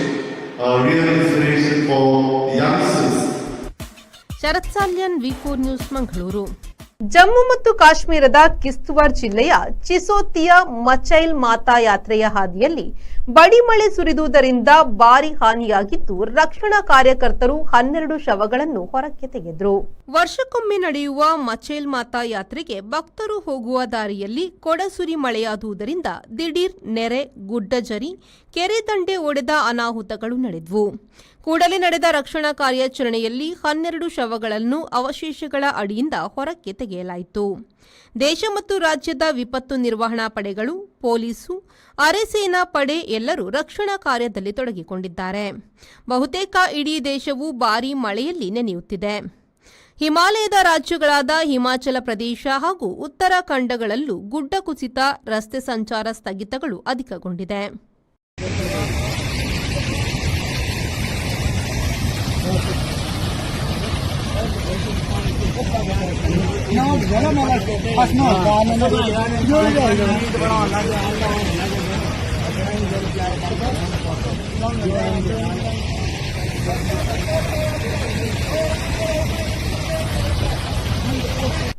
a real inspiration for youngsters. Sharath Salian, ವಿ4 ನ್ಯೂಸ್, ಮಂಗಳೂರು. ಜಮ್ಮು ಮತ್ತು ಕಾಶ್ಮೀರದ ಕಿಸ್ತುವಾರ್ ಜಿಲ್ಲೆಯ ಚಿಸೋತಿಯ ಮಚೈಲ್ ಮಾತಾ ಯಾತ್ರೆಯ ಹಾದಿಯಲ್ಲಿ ಬಡಿ ಮಳೆ ಸುರಿದುದರಿಂದ ಭಾರಿ ಹಾನಿಯಾಗಿದ್ದು, ರಕ್ಷಣಾ ಕಾರ್ಯಕರ್ತರು 12 ಶವಗಳನ್ನು ಹೊರಕ್ಕೆ ತೆಗೆದರು. ವರ್ಷಕ್ಕೊಮ್ಮೆ ನಡೆಯುವ ಮಚೈಲ್ ಮಾತಾ ಯಾತ್ರೆಗೆ ಭಕ್ತರು ಹೋಗುವ ದಾರಿಯಲ್ಲಿ ಕೊಡಸುರಿ ಮಳೆಯಾದುದರಿಂದ ದಿಢೀರ್ ನೆರೆ, ಗುಡ್ಡಜರಿ, ಕೆರೆ ದಂಡೆ ಒಡೆದ ಅನಾಹುತಗಳು ನಡೆದವು. ಕೂಡಲೇ ನಡೆದ ರಕ್ಷಣಾ ಕಾರ್ಯಾಚರಣೆಯಲ್ಲಿ 12 ಶವಗಳನ್ನು ಅವಶೇಷಗಳ ಅಡಿಯಿಂದ ಹೊರಕ್ಕೆ ತೆಗೆಯಲಾಯಿತು. ದೇಶ ಮತ್ತು ರಾಜ್ಯದ ವಿಪತ್ತು ನಿರ್ವಹಣಾ ಪಡೆಗಳು, ಪೊಲೀಸು, ಅರೆಸೇನಾ ಪಡೆ ಎಲ್ಲರೂ ರಕ್ಷಣಾ ಕಾರ್ಯದಲ್ಲಿ ತೊಡಗಿಕೊಂಡಿದ್ದಾರೆ. ಬಹುತೇಕ ಇಡೀ ದೇಶವು ಭಾರೀ ಮಳೆಯಲ್ಲಿ ನೆನೆಯುತ್ತಿದೆ. ಹಿಮಾಲಯದ ರಾಜ್ಯಗಳಾದ ಹಿಮಾಚಲ ಪ್ರದೇಶ ಹಾಗೂ ಉತ್ತರಾಖಂಡಗಳಲ್ಲೂ ಗುಡ್ಡ ಕುಸಿತ, ರಸ್ತೆ ಸಂಚಾರ ಸ್ಥಗಿತಗಳು ಅಧಿಕಗೊಂಡಿದೆ.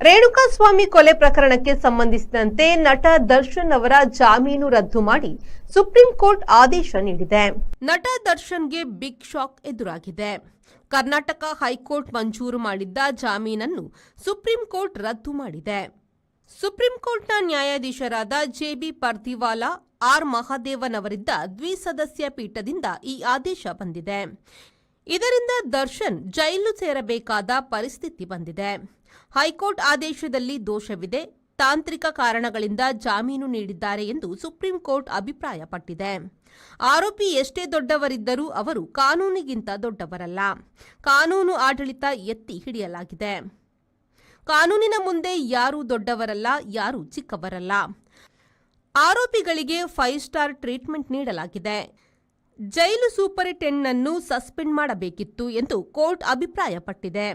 ರೇಣುಕಾಸ್ವಾಮಿ ಕೊಲೆ ಪ್ರಕರಣಕ್ಕೆ ಸಂಬಂಧಿಸಿದಂತೆ ನಟ ದರ್ಶನ್ ಅವರ ಜಾಮೀನು ರದ್ದು ಮಾಡಿ ಸುಪ್ರೀಂ ಕೋರ್ಟ್ ಆದೇಶ ನೀಡಿದೆ. ನಟ ದರ್ಶನ್ಗೆ ಬಿಗ್ ಶಾಕ್ ಎದುರಾಗಿದೆ. ಕರ್ನಾಟಕ ಹೈಕೋರ್ಟ್ ಮಂಜೂರು ಮಾಡಿದ್ದ ಜಾಮೀನನ್ನು ಸುಪ್ರೀಂ ಕೋರ್ಟ್ ರದ್ದು ಮಾಡಿದೆ. ಸುಪ್ರೀಂ ಕೋರ್ಟ್ನ ನ್ಯಾಯಾಧೀಶರಾದ ಜೆಬಿ ಪರ್ದಿವಾಲಾ, ಆರ್ ಮಹಾದೇವನ್ ಅವರಿದ್ದ ದ್ವಿಸದಸ್ಯ ಪೀಠದಿಂದ ಈ ಆದೇಶ ಬಂದಿದೆ. ಇದರಿಂದ ದರ್ಶನ್ ಜೈಲು ಸೇರಬೇಕಾದ ಪರಿಸ್ಥಿತಿ ಬಂದಿದೆ. ಹೈಕೋರ್ಟ್ ಆದೇಶದಲ್ಲಿ ದೋಷವಿದೆ, ತಾಂತ್ರಿಕ ಕಾರಣಗಳಿಂದ ಜಾಮೀನು ನೀಡಿದ್ದಾರೆ ಎಂದು ಸುಪ್ರೀಂ ಕೋರ್ಟ್ ಅಭಿಪ್ರಾಯಪಟ್ಟಿದೆ. ಆರೋಪಿ ಎಷ್ಟೇ ದೊಡ್ಡವರಿದ್ದರೂ ಅವರು ಕಾನೂನಿಗಿಂತ ದೊಡ್ಡವರಲ್ಲ. ಕಾನೂನು ಆಡಳಿತ ಎತ್ತಿ ಹಿಡಿಯಲಾಗಿದೆ. ಕಾನೂನಿನ ಮುಂದೆ ಯಾರೂ ದೊಡ್ಡವರಲ್ಲ, ಯಾರೂ ಚಿಕ್ಕವರಲ್ಲ. ಆರೋಪಿಗಳಿಗೆ 5 ಸ್ಟಾರ್ ಟ್ರೀಟ್ಮೆಂಟ್ ನೀಡಲಾಗಿದೆ. ಜೈಲು ಸೂಪರಿಂಟೆಂಡೆಂಟ್ನನ್ನು ಸಸ್ಪೆಂಡ್ ಮಾಡಬೇಕಿತ್ತು ಎಂದು ಕೋರ್ಟ್ ಅಭಿಪ್ರಾಯಪಟ್ಟಿದೆ.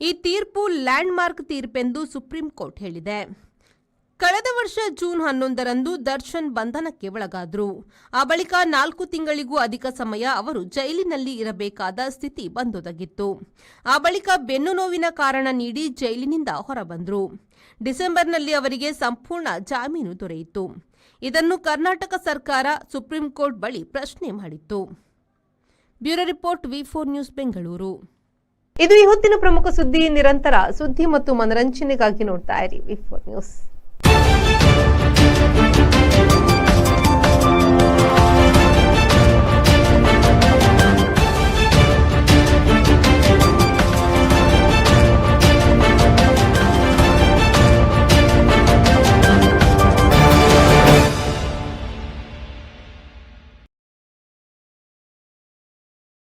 ಈ ತೀರ್ಪು ಲ್ಯಾಂಡ್ ಮಾರ್ಕ್ ತೀರ್ಪೆಂದು ಸುಪ್ರೀಂ ಕೋರ್ಟ್ ಹೇಳಿದೆ. ಕಳೆದ ವರ್ಷ ಜೂನ್ 11ರಂದು ದರ್ಶನ್ ಬಂಧನಕ್ಕೆ ಒಳಗಾದರು. ಆ ಬಳಿಕ 4 ತಿಂಗಳಿಗೂ ಅಧಿಕ ಸಮಯ ಅವರು ಜೈಲಿನಲ್ಲಿ ಇರಬೇಕಾದ ಸ್ಥಿತಿ ಬಂದೊದಗಿತ್ತು. ಆ ಬಳಿಕ ಬೆನ್ನು ನೋವಿನ ಕಾರಣ ನೀಡಿ ಜೈಲಿನಿಂದ ಹೊರಬಂದರು. ಡಿಸೆಂಬರ್ನಲ್ಲಿ ಅವರಿಗೆ ಸಂಪೂರ್ಣ ಜಾಮೀನು ದೊರೆಯಿತು. ಇದನ್ನು ಕರ್ನಾಟಕ ಸರ್ಕಾರ ಸುಪ್ರೀಂ ಕೋರ್ಟ್ ಬಳಿ ಪ್ರಶ್ನೆ ಮಾಡಿತ್ತು. ಬ್ಯೂರೋ ರಿಪೋರ್ಟ್, ವಿ4 ನ್ಯೂಸ್, ಬೆಂಗಳೂರು. ಇದು ಈ ಹೊತ್ತಿನ ಪ್ರಮುಖ ಸುದ್ದಿ. ನಿರಂತರ ಸುದ್ದಿ ಮತ್ತು ಮನರಂಜನೆಗಾಗಿ ನೋಡ್ತಾ ಇರಿ ವಿ4 ನ್ಯೂಸ್.